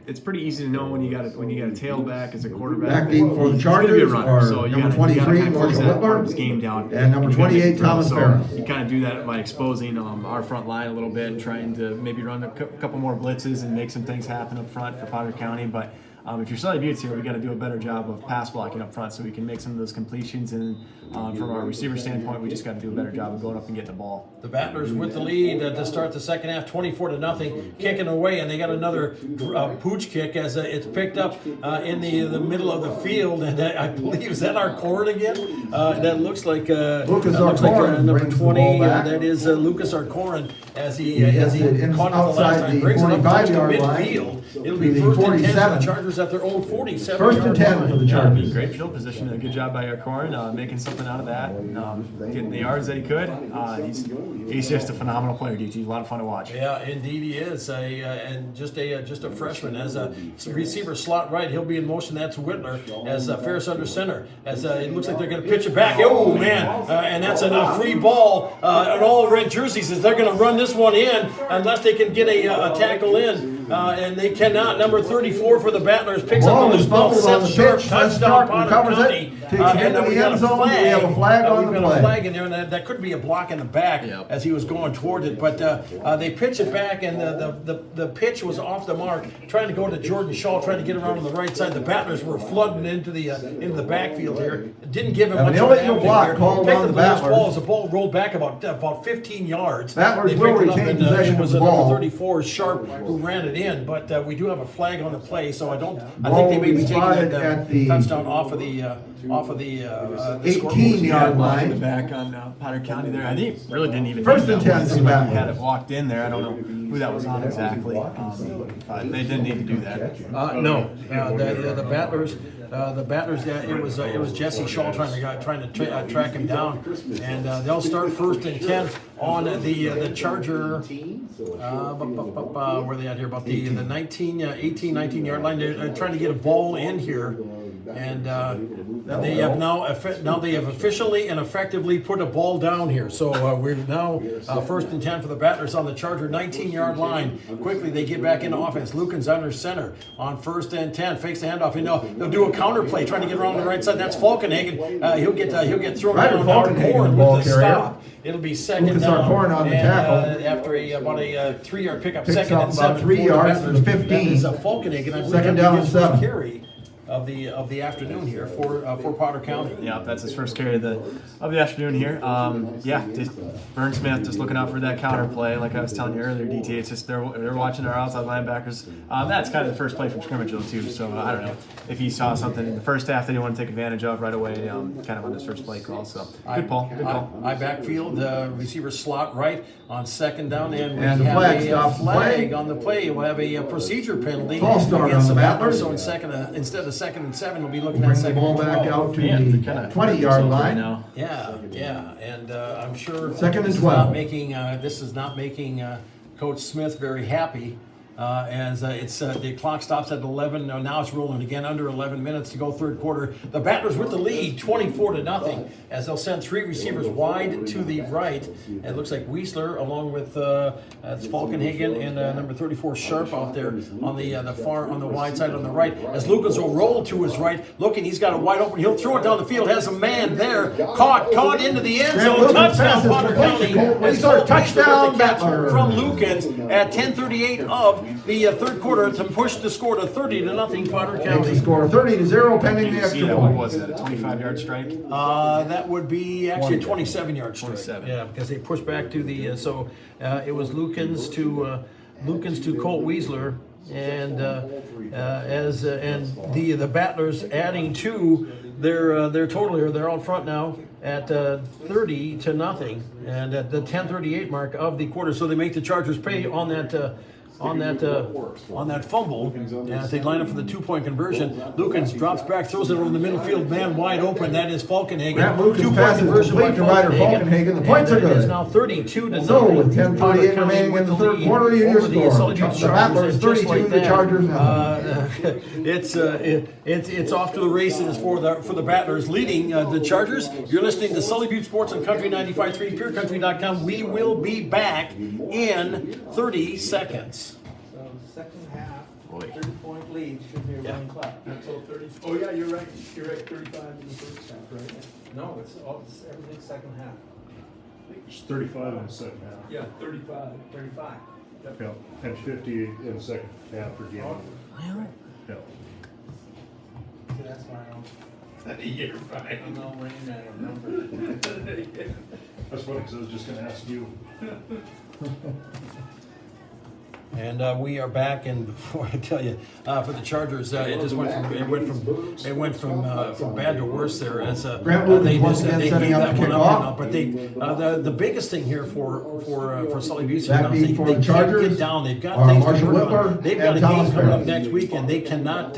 it's pretty easy to know when you got a tailback as a quarterback. Back deep for the He's gonna be a Chargers runner, are so you number gotta 23, kind of close Marshall that part of his Whitmer, game down. and number You gotta 28, make the throw. Thomas So Ferris. you kind of do that by exposing our front line a little bit and trying to maybe run a couple more blitzes and make some things happen up front for Potter County. But if you're Sully Buttes here, we got to do a better job of pass blocking up front so we can make some of those completions. And from our receiver standpoint, we just got to do a better job of going up and getting the ball. The Battlers with the lead to start the second half, 24-0, kicking away, and they got another pooch kick as it's picked up in the middle of the field, and I believe is that our Arcorin again? That looks like Lucas Arcorin, Arcorin number brings the 20. ball back. That is Lucas Arcorin as he Gets it caught it the last outside time, the brings it up close to 45-yard line midfield. It'll to be the first and 10 for 47. the Chargers at their own 47. First and 10 for the Yeah, I mean, Chargers. great field position. A good job by Arcorin, making something out of that, getting the yards that he could. He's just a phenomenal player, DT. A lot of fun to watch. Yeah, indeed he is, and just a freshman. As a receiver slot right, he'll be in motion. That's Whitler as Ferris under center. As it looks like they're going to pitch it back. Oh man! And that's a free ball. And all red jerseys as they're going to run this one in unless they can get a tackle in, and they cannot. Number 34 for the Battlers picks up the ball. Seth Sharp, touchdown, Potter County. And we got a flag. We have a flag on the We've got a play. flag in there, and that could be a block in the back as he was going toward it. But they pitch it back, and the pitch was off the mark, trying to go to Jordan Shaw, trying to get around on the right side. The Battlers were flooding into the backfield here. Didn't give him much of an illegal block avenue called here. on Picked the up the loose Battlers. ball as the ball rolled back about 15 yards. Battlers They will picked it up, retain and possession it was of the number ball. 34 Sharp who ran it in. But we do have a flag on the play, so I think Ball they may be taking spotted that at the touchdown off of the off of the 18-yard Line. The line. back on Potter County there. I think really didn't even First need and that 10 one. It for seemed the like he Battlers. had it walked in there. I don't know who that was on exactly. But they didn't need to do that. No, the Battlers. The Battlers. It was Jesse Shaw trying to track him down, and they'll start first and 10 on the Charger. Where are they at here? About the 19 yard line. They're trying to get a ball in here, and they have now they have officially and effectively put a ball down here. So we're now first and 10 for the Battlers on the Charger 19-yard line. Quickly they get back into offense. Lucan's under center on first and 10. Fakes the handoff. And they'll do a counter play trying to get around the right side. That's Falkenhagen. He'll get thrown Ryder down. Now Falkenhagen, Korn the ball with the carrier. stop. It'll be second Lucas down. Korn on the And, tackle. after about a 3-yard pickup, Picks second up and about 7 3 for yards to the Battlers. 15. That is Falkenhagen. I believe Second that'll down be and his first 7. carry of the afternoon here for Potter County. Yeah, that's his first carry of the afternoon here. Just Vern Smith just looking out for that counter play. Like I was telling you earlier, DT, it's just they're watching our outside linebackers. That's kind of the first play from scrimmage though too. So I don't know if he saw something in the first half that he wanted to take advantage of right away, kind of on his first play call. So good call. I backfield, receiver slot right on second down, and we And the have flag a stops the flag play. on the play. We'll have a procedure penalty False start against on the the Battlers. Battlers. So instead of second and 7, we'll be looking at Bring the second ball and back 12. out to Man, the kinda 20-yard line. now. Yeah, and I'm sure Second and this is 12. not making Coach Smith very happy. As it's the clock stops at 11. Now it's rolling again. Under 11 minutes to go, third quarter. The Battlers with the lead, 24-0, as they'll send 3 receivers wide to the right. And it looks like Weisler, along with it's Falkenhagen and number 34 Sharp out there on the wide side on the right. As Lucas will roll to his right, looking, he's got it wide open. He'll throw it down the field. Has a man there, caught into the end Grant zone. Lucas Touchdown, passes Potter complete County. to Colt As Weisler. Colt Weisler Touchdown, with the catch Battlers. from Lucas at 10:38 of the third quarter to push the score to 30-0 Potter Makes the County. score 30-0 pending Did the you see extra that? What point. was that? A 25-yard strike? That would be actually a 27-yard strike. 27. Yeah, because they pushed back to the it was Lukens to Colt Weisler, and the Battlers adding to their total here. They're out front now at 30-0, and at the 10:38 mark of the quarter. So they make the Chargers pay on that fumble, and if they line up for the 2-point conversion, Lukens drops back, throws it over the middle field, man wide open. That is Falkenhagen. Grant Lucas 2-point passes conversion by complete to Ryder Falkenhagen. The points are And it is good. now 32-0. So with 10:38 Potter County remaining with in the third lead quarter, your over the score. Sully The Chargers, Battlers and just 32, the that, Chargers nothing. It's off to the races for the Battlers, leading the Chargers. You're listening to Sully Butte Sports on Country 95.3, PureCountry.com. We will be back in 30 seconds. So second half, Boy. 30-point lead should be a running clock. Until 30, oh yeah, you're right, 35 in the first half, right? No, it's everything second half. It's 35 in the second half. Yeah, 35. 35. Yeah, and 50 in the second half for game. Yeah. So that's why You're fine. I'm not winning that number. That's funny, because I was just gonna ask you. And we are back, and before I tell you, for the Chargers, it just went from bad to worse there. As Grant Lucas they once again they setting gave up that the one kickoff. up, but the biggest thing here for Sully Butte, That being for the can't Chargers get down. They've got are things to Marshall work on. Whipper They've got and a Thomas game coming up Ferris. next week, and they cannot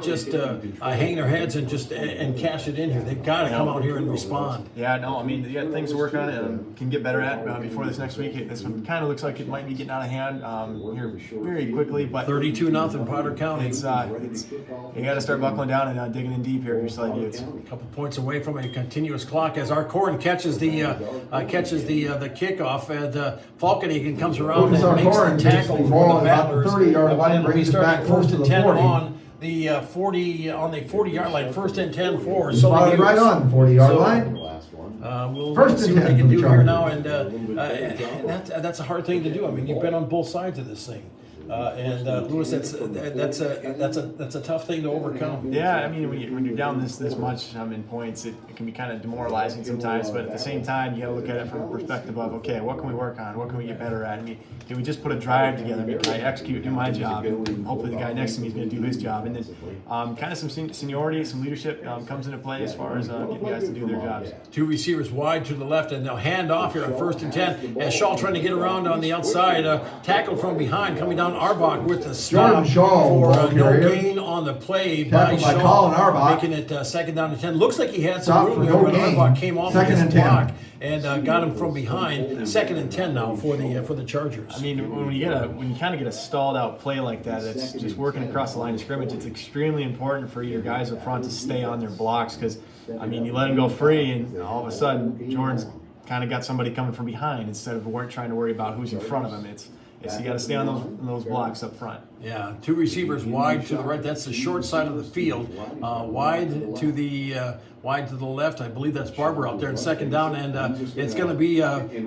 just hang their heads and just and cash it in here. They've got to come out here and respond. Yeah, no, I mean, you got things to work on and can get better at before this next week. This one kind of looks like it might be getting out of hand here very quickly, but 32-0 Potter County. it's you got to start buckling down and digging in deep here. Just like it's A couple points away from a continuous clock as our Corn catches the kickoff, and Falkenhagen comes around Lucas and makes Arcorin the gets tackle the for ball the at about the Battlers. 30-yard line, It'll be brings it starting back close first to and the 10 40. on the 40-yard line, first and 10 for He's Sully spotted Butte. right on the 40-yard So, line. Last one. We'll First see and what they 10 can for the do here Chargers. now, and that's a hard thing to do. I mean, you've been on both sides of this thing. Lewis, that's a tough thing to overcome. Yeah, I mean, when you're down this much in points, it can be kind of demoralizing sometimes. But at the same time, you got to look at it from the perspective of, okay, what can we work on? What can we get better at? I mean, can we just put a drive together? I mean, can I execute, do my job, and hopefully the guy next to me is going to do his job. And then kind of some seniority, some leadership comes into play as far as getting guys to do their jobs. Two receivers wide to the left, and now hand off here on 1st and 10. As Shaw trying to get around on the outside, tackled from behind, coming down Arbach with the Jordan stop Shaw, for ball no carrier. gain on the play by Tackled by Shaw, Colin Arbach. making it 2nd down and 10. Looks like he had some Stop room for there, no but gain. Arbach came off of 2nd his and 10. block and got him from behind. 2nd and 10 now for the Chargers. I mean, when you kind of get a stalled out play like that, it's just working across the line of scrimmage. It's extremely important for your guys up front to stay on their blocks because, I mean, you let them go free, and all of a sudden Jordan's kind of got somebody coming from behind instead of weren't trying to worry about who's in front of him. It's you got to stay on those blocks up front. Yeah, two receivers wide to the right. That's the short side of the field. Wide to the left. I believe that's Barber out there in 2nd down, and it's going to be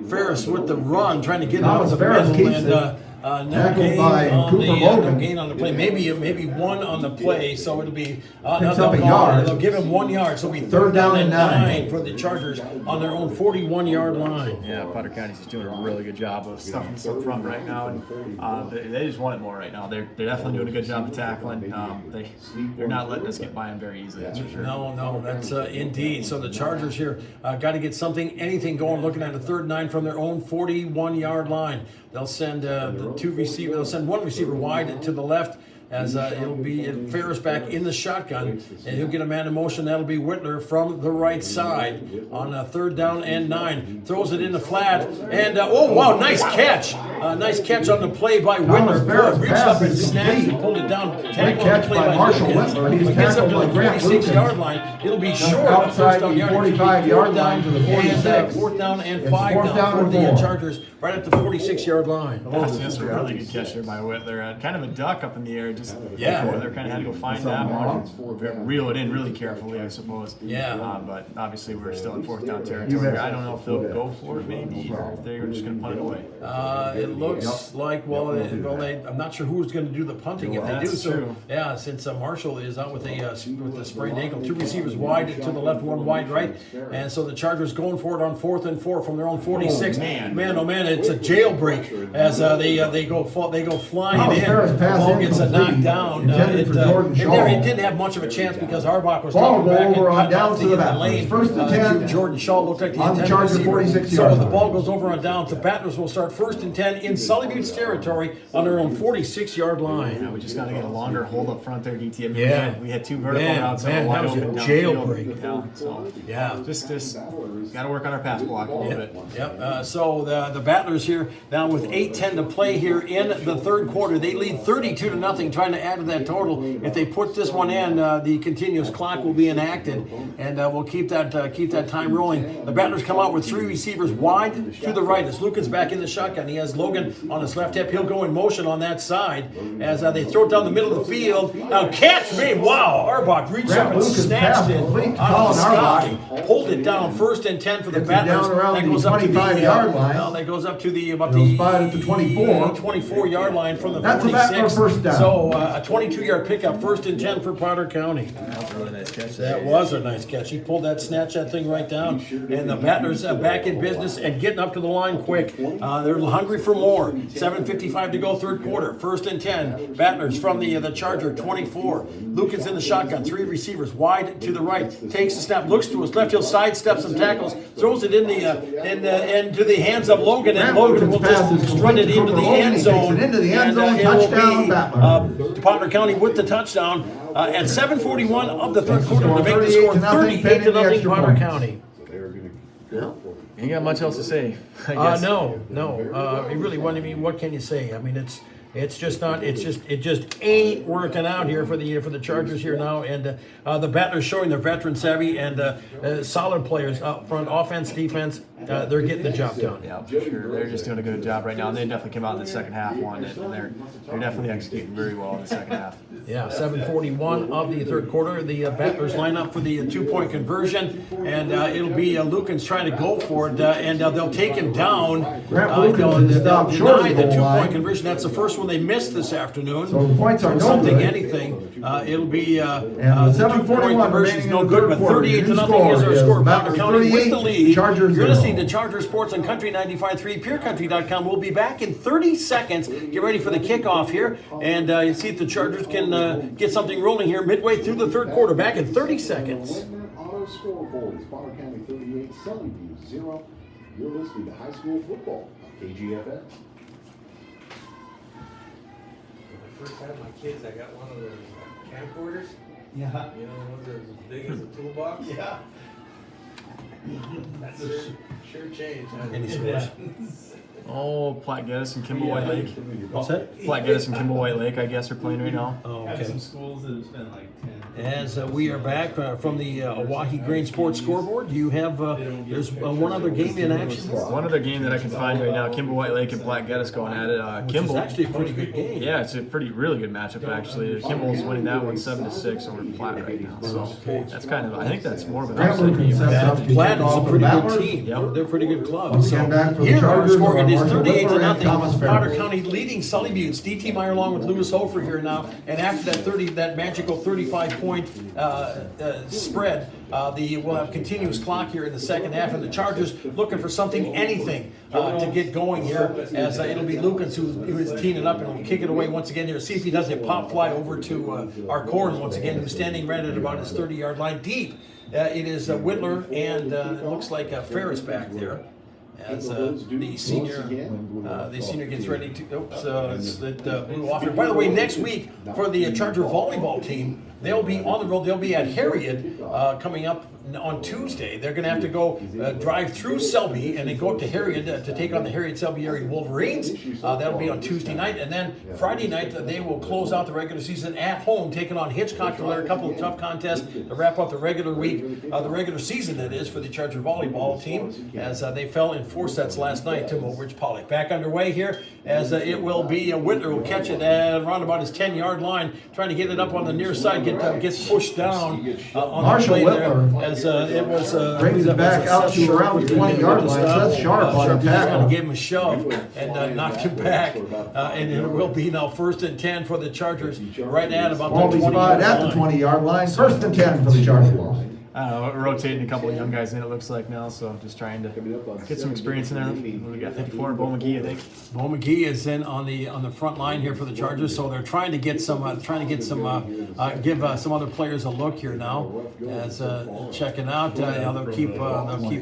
Ferris with the run, trying to get out of the Ferris middle, keeps and it. no Tackled by Cooper no Logan. gain on the play. Maybe one on the play, so it'll be Picks up a yard. They'll give him 1 yard, so it'll be 3rd down and 9 for the Chargers on their own 41-yard line. Yeah, Potter County's just doing a really good job of stuffing us up front right now, and they just want it more right now. They're definitely doing a good job of tackling. They're not letting us get by them very easily, that's for sure. No, that's indeed. So the Chargers here got to get anything going. Looking at a 3rd and 9 from their own 41-yard line. They'll send They'll send one receiver wide to the left. As it'll be Ferris back in the shotgun, and he'll get a man in motion. That'll be Whitler from the right side on 3rd down and 9. Throws it in the flat, and oh wow, nice catch! Nice catch on the play by Thomas Whitler. Ferris Reached up and passes snapped complete. and pulled it down. Great Tackled catch on the play by Marshall Lucas. Whitler. He's But gets up tackled to by the Grant 46-yard Lucas. line. It'll be Just short of the outside 1st down the yard. 45-yard line to the 46. 4th down and It's 5 4th down down for and the 4. Chargers, right at the 46-yard line. That's a really good catch there by Whitler. Kind of a duck up in the air. Whitler kind of had to go find that one, reel it in really carefully, I suppose. Yeah. But obviously we're still in 4th down territory. I don't know if they'll go for it maybe, or if they're just going to punt it away. It looks like I'm not sure who's going to do the punting if they do. That's So true. yeah, since Marshall is out with a sprained ankle, 2 receivers wide to the left, 1 wide right, and so the Chargers going for it on 4th and 4 from their own 46. Man, it's a jailbreak as they go flying Thomas in. Ferris The pass ball gets knocked incomplete. down. Intended for Jordan Shaw. It didn't have much of a chance because Arbach was Ball dropping go back and over on cut down off to the in Battlers. lane. 1st and 10 to Jordan Shaw looked like the on the intended Charger receiver. 46 So yard the line. ball goes over on down to Battlers will start 1st and 10 in Sully Butte's territory on their own 46-yard line. Yeah, we just got to get a longer hold up front there, DT. I mean, Yeah. we had 2 vertical routes that were that wide was a open jailbreak. downfield. So Yeah. just got to work on our pass block a little bit. Yep. So the Battlers here now with 8:10 to play here in the 3rd quarter. They lead 32-0, trying to add to that total. If they put this one in, the continuous clock will be enacted, and we'll keep that time rolling. The Battlers come out with 3 receivers wide to the right. As Lucas back in the shotgun, he has Logan on his left hip. He'll go in motion on that side as they throw it down the middle of the field. Now catch me! Wow, Arbach reached up and Lucas snatched pass it complete to out of the Colin sky, pulled it down 1st and 10 for the Gets it Battlers. down around That the goes up to the 25-yard line. Well, that goes up to the They'll spot at the 24. 24-yard line from the That's a 46. Battler first down. So a 22-yard pickup, 1st and 10 for Potter County. That's a really nice catch. That was a nice catch. He pulled snatched that thing right down. And the Battlers back in business and getting up to the line quick. They're hungry for more. 7:55 to go, 3rd quarter. 1st and 10. Battlers from the Charger 24. Lucas in the shotgun. 3 receivers wide to the right. Takes the snap, looks to his left. He'll sidestep some tackles. Throws it into the hands of Logan, and Logan will just run it into the end zone. Into the end zone, And, it will touchdown, be, Battler. Potter County with the touchdown at 7:41 of the 3rd quarter to make the 38 score to nothing, 38-0 extra Potter points. County. Ain't got much else to say, I guess. No. It really wasn't. I mean, what can you say? I mean, it just ain't working out here for the Chargers here now, and the Battlers showing their veteran savvy and solid players up front, offense, defense. They're getting the job done. Yeah, for sure. They're just doing a good job right now, and they definitely came out in the second half and they're definitely executing very well in the second half. Yeah, 7:41 of the third quarter. The Battlers line up for the 2-point conversion, and it'll be Lukens trying to go for it, and they'll take him down. Grant Lukens is stopped short Deny of the the goal 2-point line. conversion. That's the first one they missed this afternoon. So the points are no something, good. anything. It'll be And the 2-point 7:41 conversion is remaining no in the good, third but quarter. 38 to New nothing score is our is score. Battlers Powder County with 38, the lead. Chargers You're 0. listening to Charger Sports on Country 95.3, PureCountry.com. We'll be back in 30 seconds. Get ready for the kickoff here, and see if the Chargers can get something rolling here midway through the third quarter. Back in 30 seconds. Whitmer Auto Scoreboard is Potter County 38, Sully 0. You're listening to high school football on KGFS. When I first had my kids, I got one of those camcorders. Yeah. You know, the ones that are as big as a toolbox. Yeah. That's sure changed. Any scores? Oh, Platte Geddes and Kimball White Lake. What's that? Platte Geddes and Kimball White Lake, I guess, are playing right now. Oh, Have okay. some schools that have spent like 10. As we are back from the Oahe Grain Sports scoreboard, you have there's one other game in action. One other game that I can find right now, Kimball White Lake and Platte Geddes going at it. Which is Kimball, actually a pretty good game. yeah, it's a really good matchup actually. Kimball's winning that one 7-6 over Platte right now. So that's kind of, I think that's more of an Grant upset Lukens game. sets up to Platt kick is a off the pretty good Battlers. team. Yep. They're a pretty good club. Once So again, back for the here our Chargers score, are it is Marshall 38 to Whitmer and nothing. Thomas Ferris. Potter County leading Sully Buttes. DT Meyer along with Lewis Hofer here now. And after that magical 35-point spread, we'll have continuous clock here in the second half, and the Chargers looking for something, anything to get going here. As it'll be Lukens who is teeing it up and will kick it away once again here. See if he does a pop fly over to our corn once again, who's standing right at about his 30-yard line deep. It is Whitler and it looks like Ferris back there. As the senior gets ready to. Oops, it blew off here. By the way, next week for the Charger volleyball team, they'll be on the road. They'll be at Harriet coming up on Tuesday. They're going to have to go drive through Selby and then go up to Harriet to take on the Harriet Selby area Wolverines. That'll be on Tuesday night, and then Friday night they will close out the regular season at home, taking on Hitchcock. A couple of tough contests to wrap up the regular week, the regular season that is for the Charger volleyball team, as they fell in 4 sets last night to Mobridge Pollock. Back underway here, as it will be Whitler will catch it at around about his 10-yard line, trying to get it up on the near side, gets pushed down on Marshall the play there. Whitler As it was brings it back out to around the 20-yard line. Seth Sharp on the tackle. Kind of gave him a shove and knocked him back, and it will be now 1st and 10 for the Chargers, right at about Ball the be 20-yard spotted at the line. 20-yard line. 1st and 10 for the Chargers. I don't know, we're rotating a couple of young guys in, it looks like now, so just trying to get some experience in there. We got 54, Bo McGee, I think. Bo McGee is in on the front line here for the Chargers, so they're trying to get some give some other players a look here now, as checking out. They'll keep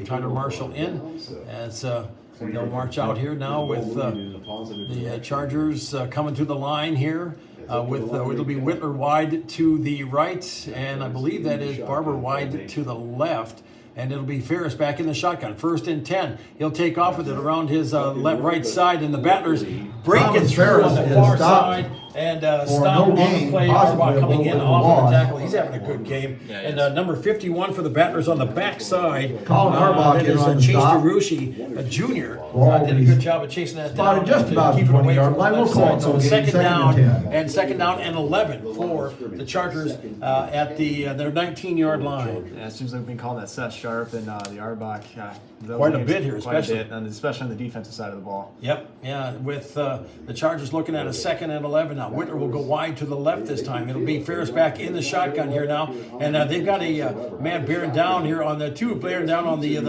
Tyler Marshall in, as they'll march out here now with the Chargers coming to the line here. It'll be Whitler wide to the right, and I believe that is Barber wide to the left. And it'll be Ferris back in the shotgun. 1st and 10. He'll take off with it around his right side, and the Battlers breaking Thomas through Ferris on the is far stopped side and for stop no on gain, the play. possibly Harbaugh a coming little in bit off of lost. the tackle. He's having a good game. Yeah, he and is. number 51 for the Battlers on the back side. Colin Harbaugh that getting is on the Chase stop. DeRushi, a junior. Ball Did a is good job of chasing that down. spotted just to about keep the it away 20-yard from line. the We'll left call side. it So no gain, second 2nd down and 10. 11 for the Chargers at their 19-yard line. Yeah, it seems like we've been calling that Seth Sharp and the Arbach. Quite a bit here, especially on the defensive side of the ball. Yep, yeah, with the Chargers looking at a 2nd and 11 now. Whitler will go wide to the left this time. It'll be Ferris back in the shotgun here now. And they've got a man bearing down here on the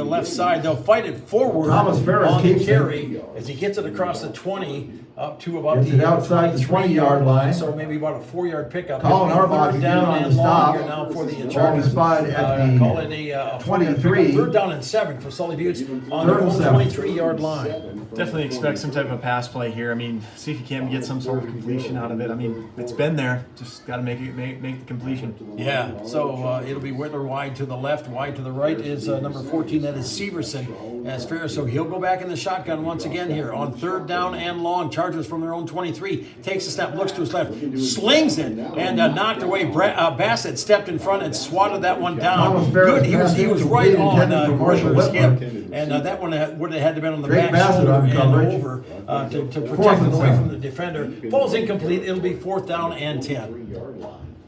left side. They'll fight it forward Thomas Ferris on the keeps carry as he gets it across the 20 up to about Gets it outside the 20-yard line. So maybe about a 4-yard pickup. Colin It'll be Harbaugh third can down get on and the long stop. here now for the Ball be Chargers. spotted at Call the it a 23. 3rd down and 7 for Sully Buttes on their 3rd and own 7. 23-yard line. Definitely expect some type of a pass play here. I mean, see if you can get some sort of completion out of it. I mean, it's been there. Just got to make the completion. Yeah, so it'll be Whitler wide to the left, wide to the right is number 14, that is Severson as Ferris. So he'll go back in the shotgun once again here on 3rd down and long. Chargers Chargers from their own 23. Takes a step, looks to his left, slings it, and knocked away. Bassett stepped in front and swatted that one down. Good, he was right on Whistler's hip, and that one would have had to been on the back shoulder and over to protect it away from the defender. Ball's incomplete. It'll be 4th down and 10.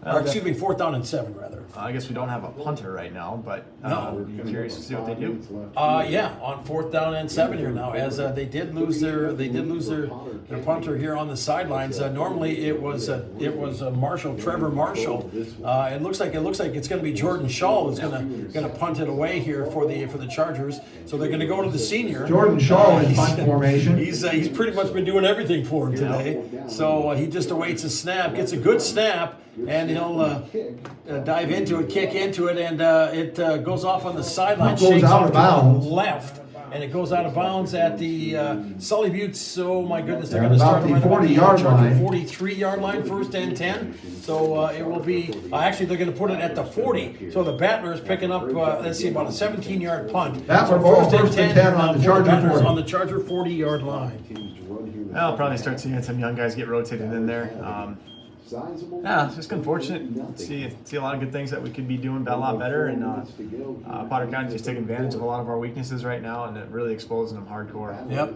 Or excuse me, 4th down and 7 rather. I guess we don't have a punter right now, but I'm curious to see what they do. Yeah, on 4th down and 7 here now, as they did lose their punter here on the sidelines. Normally it was Trevor Marshall. It looks like it's going to be Jordan Shaw who's going to punt it away here for the Chargers. So they're going to go to the senior. Jordan Shaw in punt formation. He's pretty much been doing everything for him today. So he just awaits a snap, gets a good snap, and he'll dive into it, kick into it, and it goes off on the sideline. Goes out of bounds. Left. And it goes out of bounds at the Sully Buttes. Oh my goodness, they're going to about start the 40-yard line. 43-yard line, 1st and 10. So it will be, actually they're going to put it at the 40. So the Battler is picking up, let's see, about a 17-yard punt. That would go 1st and 10 on the Charger 40. On the Charger 40-yard line. I'll probably start seeing some young guys get rotated in there. Yeah, it's just unfortunate. See a lot of good things that we could be doing a lot better, and Potter County just taking advantage of a lot of our weaknesses right now, and it really exposing them hardcore. Yep,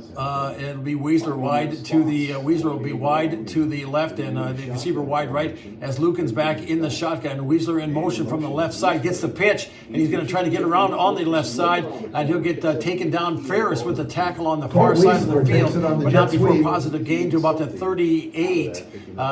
it'll be Weisler wide to the Weisler will be wide to the left, and the receiver wide right as Lucan's back in the shotgun. Weisler in motion from the left side, gets the pitch, and he's going to try to get around on the left side, and he'll get taken down. Ferris with the tackle on the far side of the field, but not before a positive gain to about the 38.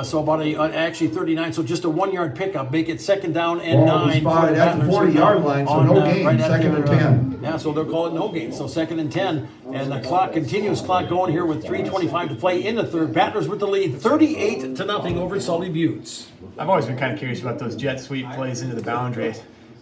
So about actually 39, so just a 1-yard pickup, make it 2nd down and 9. Spotted at the 40-yard line, so no gain, right 2nd and 10. Yeah, so they'll call it no gain, so 2nd and 10, and the clock continues. Clock going here with 3:25 to play in the 3rd. Battlers with the lead, 38-0 over Sully Buttes. I've always been kind of curious about those jet sweep plays into the boundary.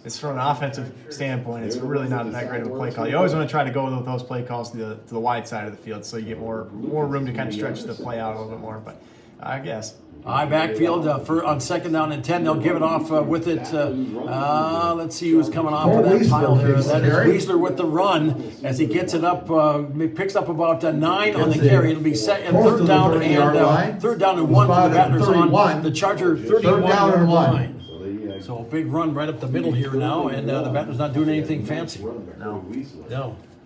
It's from an offensive standpoint, it's really not that great of a play call. You always want to try to go with those play calls to the wide side of the field, so you get more room to kind of stretch the play out a little bit more. But I guess. High backfield on 2nd down and 10. They'll give it off with it. Let's see who's coming off of that pile there. That is Weisler with the run as he gets it up. Picks up about 9 on the carry. It'll be 3rd down and 3rd down and 1 for the Rattlers on the Charger 31-yard line. So a big run right up the middle here now, and the Battlers not doing anything fancy. No.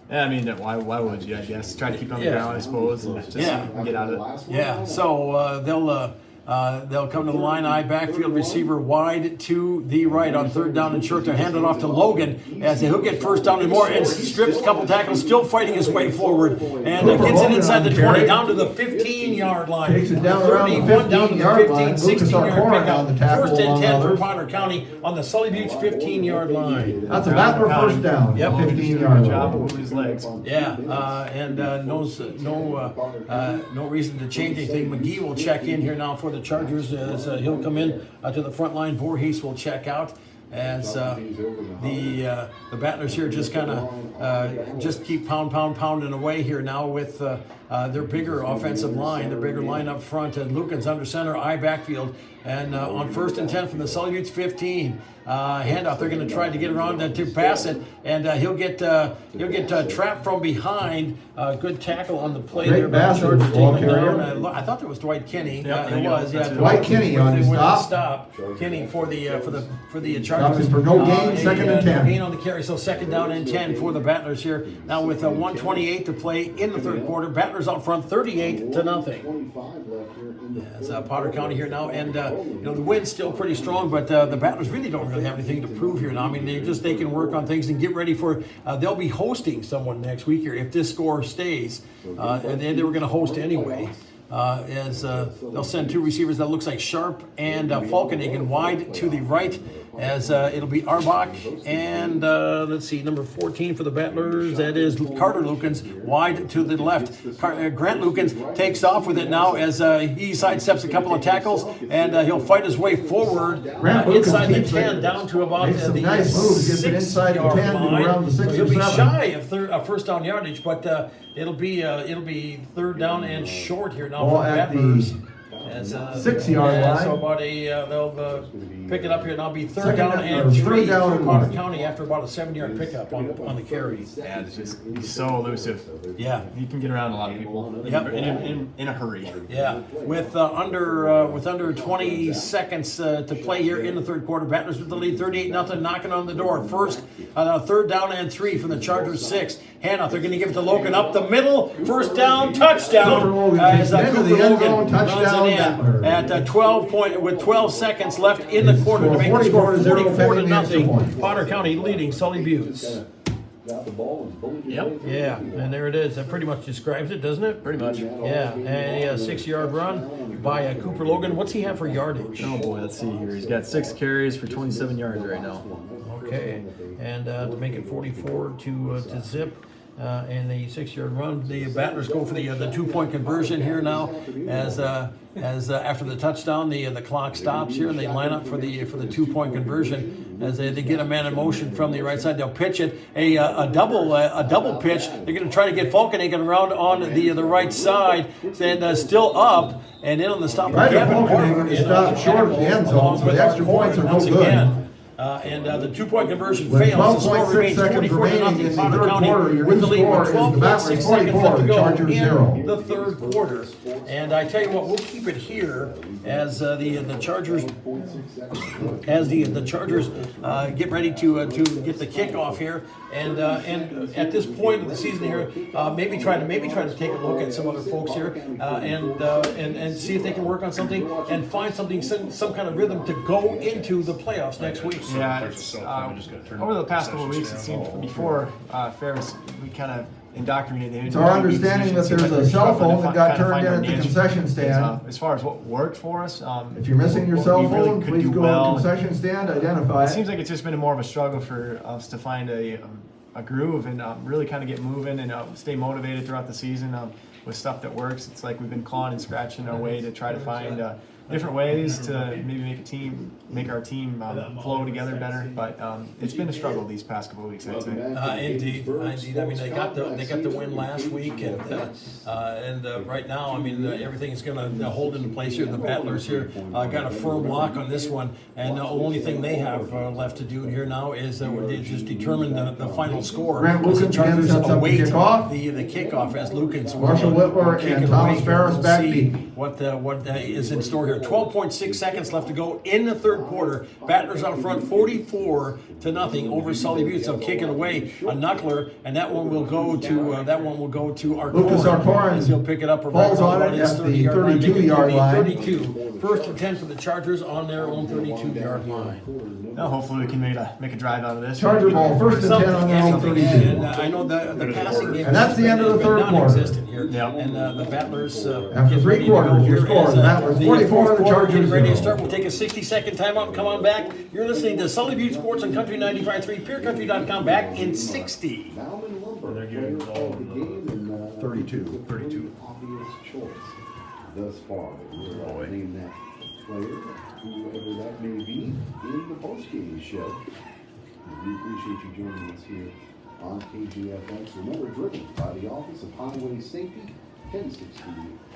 Yeah, I mean, why would you? I guess try to keep on the ground, I suppose, and just get out of it. Yeah. So they'll come to the line. High backfield receiver wide to the right on 3rd down and short. They'll hand it off to Logan as he'll get 1st down and more, and strips a couple tackles, still fighting his way forward, and gets it inside the 20 down to the 15-yard line. Takes it down around the 15-yard line. 16-yard pickup. The tackle 1st and 10 for others. Potter County on the Sully Buttes 15-yard line. That's a Battler 1st down. Yep. 15-yard job line. moving his legs. Yeah, and no reason to change anything. McGee will check in here now for the Chargers as he'll come in to the front line. Voorhees will check out as the Battlers here just kind of just keep pounding away here now with their bigger offensive line, their bigger line up front, and Lucan's under center, I backfield, and on 1st and 10 from the Sully Buttes 15. Handoff. They're going to try to get around to pass it, and he'll get trapped from behind. Good tackle on the play there by the Chargers taking him down. I thought that was Dwight Kinney. It was. Yeah, Dwight Kinney on his stop. Kinney for the Chargers. For no gain, 2nd and 10. No gain on the carry, so 2nd down and 10 for the Battlers here. Now with 1:28 to play in the 3rd quarter, Battlers out front, 38-0. As Potter County here now, and the wind's still pretty strong, but the Battlers really don't really have anything to prove here now. I mean, they can work on things and get ready for. They'll be hosting someone next week here if this score stays, and they were going to host anyway. As they'll send 2 receivers that looks like Sharp and Falkenhagen wide to the right, as it'll be Arbach and let's see, number 14 for the Battlers, that is Carter Lukens wide to the left. Grant Lukens takes off with it now as he sidesteps a couple of tackles, and he'll fight his way forward inside the 10 down to about the nice moves, gets it inside the 10 around the 6 so he'll or be 7. shy of 1st down yardage, but it'll be 3rd down and short here now for the Battlers. As 6 yard line. So about they'll pick it up here, and I'll be third Second down down- and or 3 third down for and Potter 1. County after about a 7-yard pickup on the carry. Yeah, it's just he's so elusive. Yeah. He can get around a lot of people Yep. in a hurry. Yeah, with under 20 seconds to play here in the third quarter, Battlers with the lead, 38-0, knocking on the door. First, third down and 3 from the Chargers 6. Handoff, they're going to give it to Logan up the middle. First down, touchdown. Cooper Logan As takes it into Cooper the end Logan zone, touchdown, runs it Battler. in at 12 seconds left in the quarter to make the score 44-0 pending the extra 44-0. point. Potter County leading Sully Buttes. Got the ball and bullied it Yep. away from Yeah, the and there it is. That pretty much describes it, doesn't it? Pretty much. Yeah, and a 6-yard run by Cooper Logan. What's he have for yardage? Oh boy, let's see here. He's got 6 carries for 27 yards right now. Okay, and to make it 44 to zip. And the 6-yard run, the Battlers go for the 2-point conversion here now, as after the touchdown, the clock stops here, and they line up for the 2-point conversion as they get a man in motion from the right side. They'll pitch it a double pitch. They're going to try to get Falkenhagen around on the right side, and still up, and in on the stop. Right, Kevin Falkenhagen Barber is in stopped on short of the end zone, along so with the extra our corner points are no once good. again. And the 2-point conversion 12.6 fails. The score remains seconds 44 to remaining in nothing. the Potter third County quarter. Your with the new lead score with is the 12.6 Battlers seconds left 44, to the go Chargers in 0. the third quarter. And I tell you what, we'll keep it here as the Chargers get ready to get the kickoff here. And at this point of the season here, maybe try to take a look at some other folks here and see if they can work on something and find some kind of rhythm to go into the playoffs next week. Yeah, it's, over the past couple of weeks, it seemed before Ferris, we kind of indoctrinated. It's our understanding that there's a cell phone that got turned in at the concession stand. As far as what worked for us, If you're missing your cell what we really phone, could please do go well. to the concession stand, identify It seems it. like it's just been more of a struggle for us to find a groove and really kind of get moving and stay motivated throughout the season with stuff that works. It's like we've been clawing and scratching our way to try to find different ways to maybe make our team flow together better. But it's been a struggle these past couple of weeks, I'd say. Indeed. I mean, they got the win last week, and right now, I mean, everything is going to hold into place here. The Battlers here got a firm lock on this one, and the only thing they have left to do here now is just determine the final score. Grant As the Lukens Chargers again sets up the await kickoff. the kickoff as Lukens Marshall Whitler kick and it Thomas away. Ferris We'll back see deep. what is in store here. 12.6 seconds left to go in the third quarter. Battlers out front 44 to nothing over Sully Buttes. They'll kick it away, a knuckler, and that one will go to our Lucas Arcoran as he'll pick it up falls on it his at the 30-yard line. 32-yard line. 32. First and 10 for the Chargers on their own 32-yard line. Now hopefully we can make a drive out of this. Charger ball, first and 10 on their own 32. And I know the passing game And that's the end of the third quarter. non-existent here. Yep. And the Battlers After get 3 ready to go quarters, your here score, as, the Battlers 44, fourth the quarter Chargers getting ready to 0. start. We'll take a 60-second timeout and come on back. You're listening to Sully Butte Sports on Country 95.3, PureCountry.com. Back in 60. Bauman Lumber, player of the game, and 32. obvious choice thus far. We'll name that player, whoever that may be, in the postgame show. We appreciate you joining us here on KGFX. Remember, driven by the Office of Highway Safety, 1060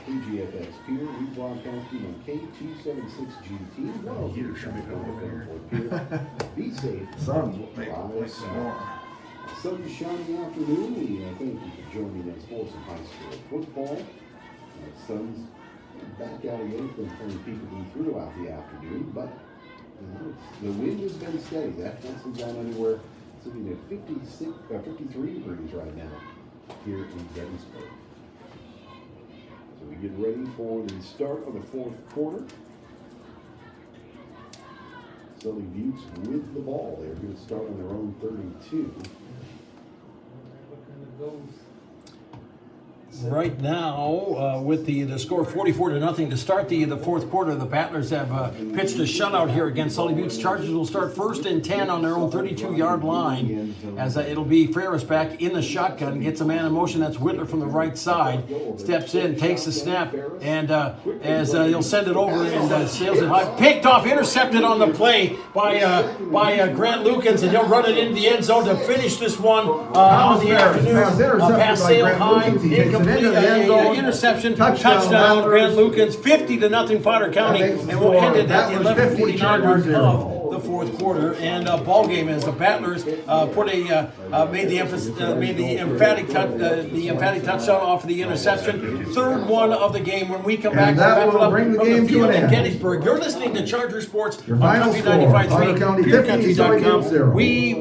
KGFX Pier, rebroadcasting on K276GT. Well, Heater should be over here. Be safe. Sun's what makes Drive the place smart. warm. Sunny, shiny afternoon. We thank you for joining us for some high school football. Sun's back out again. It's been playing peekaboo throughout the afternoon, but the wind has been steady. That hasn't gone anywhere. It's looking at 53 degrees right now here in Gettysburg. So we get ready for the start of the fourth quarter. Sully Buttes with the ball. They're going to start on their own 32. Right now, with the score 44 to nothing to start the fourth quarter, the Battlers have pitched a shutout here against Sully Buttes. Chargers will start first and 10 on their own 32-yard line, as it'll be Ferris back in the shotgun, gets a man in motion. That's Whitler from the right side, steps in, takes the snap, and as he'll send it over and sails it high, picked off, intercepted on the play by Grant Lukens, and he'll run it into the end zone to finish this one on the Ferris, afternoon. pass intercepted Pass by sail Grant high, Lukens. He takes and into the end zone. Interception, Touchdown, touchdown, Grant Rattlers. Lukens, 50-0 Potter County, That makes the and we'll score. end it That at the was 50, 11:49 mark Chargers 0. of the fourth quarter, and ball game as the Battlers made the emphatic touchdown off of the interception. Third one of the game. When we come back, And that we'll wrap it will up bring the from game to field an in end. Gettysburg. You're listening to Charger Sports Your on final score, Potter W95.3, County 50, Sully PureCountry.com. 0. We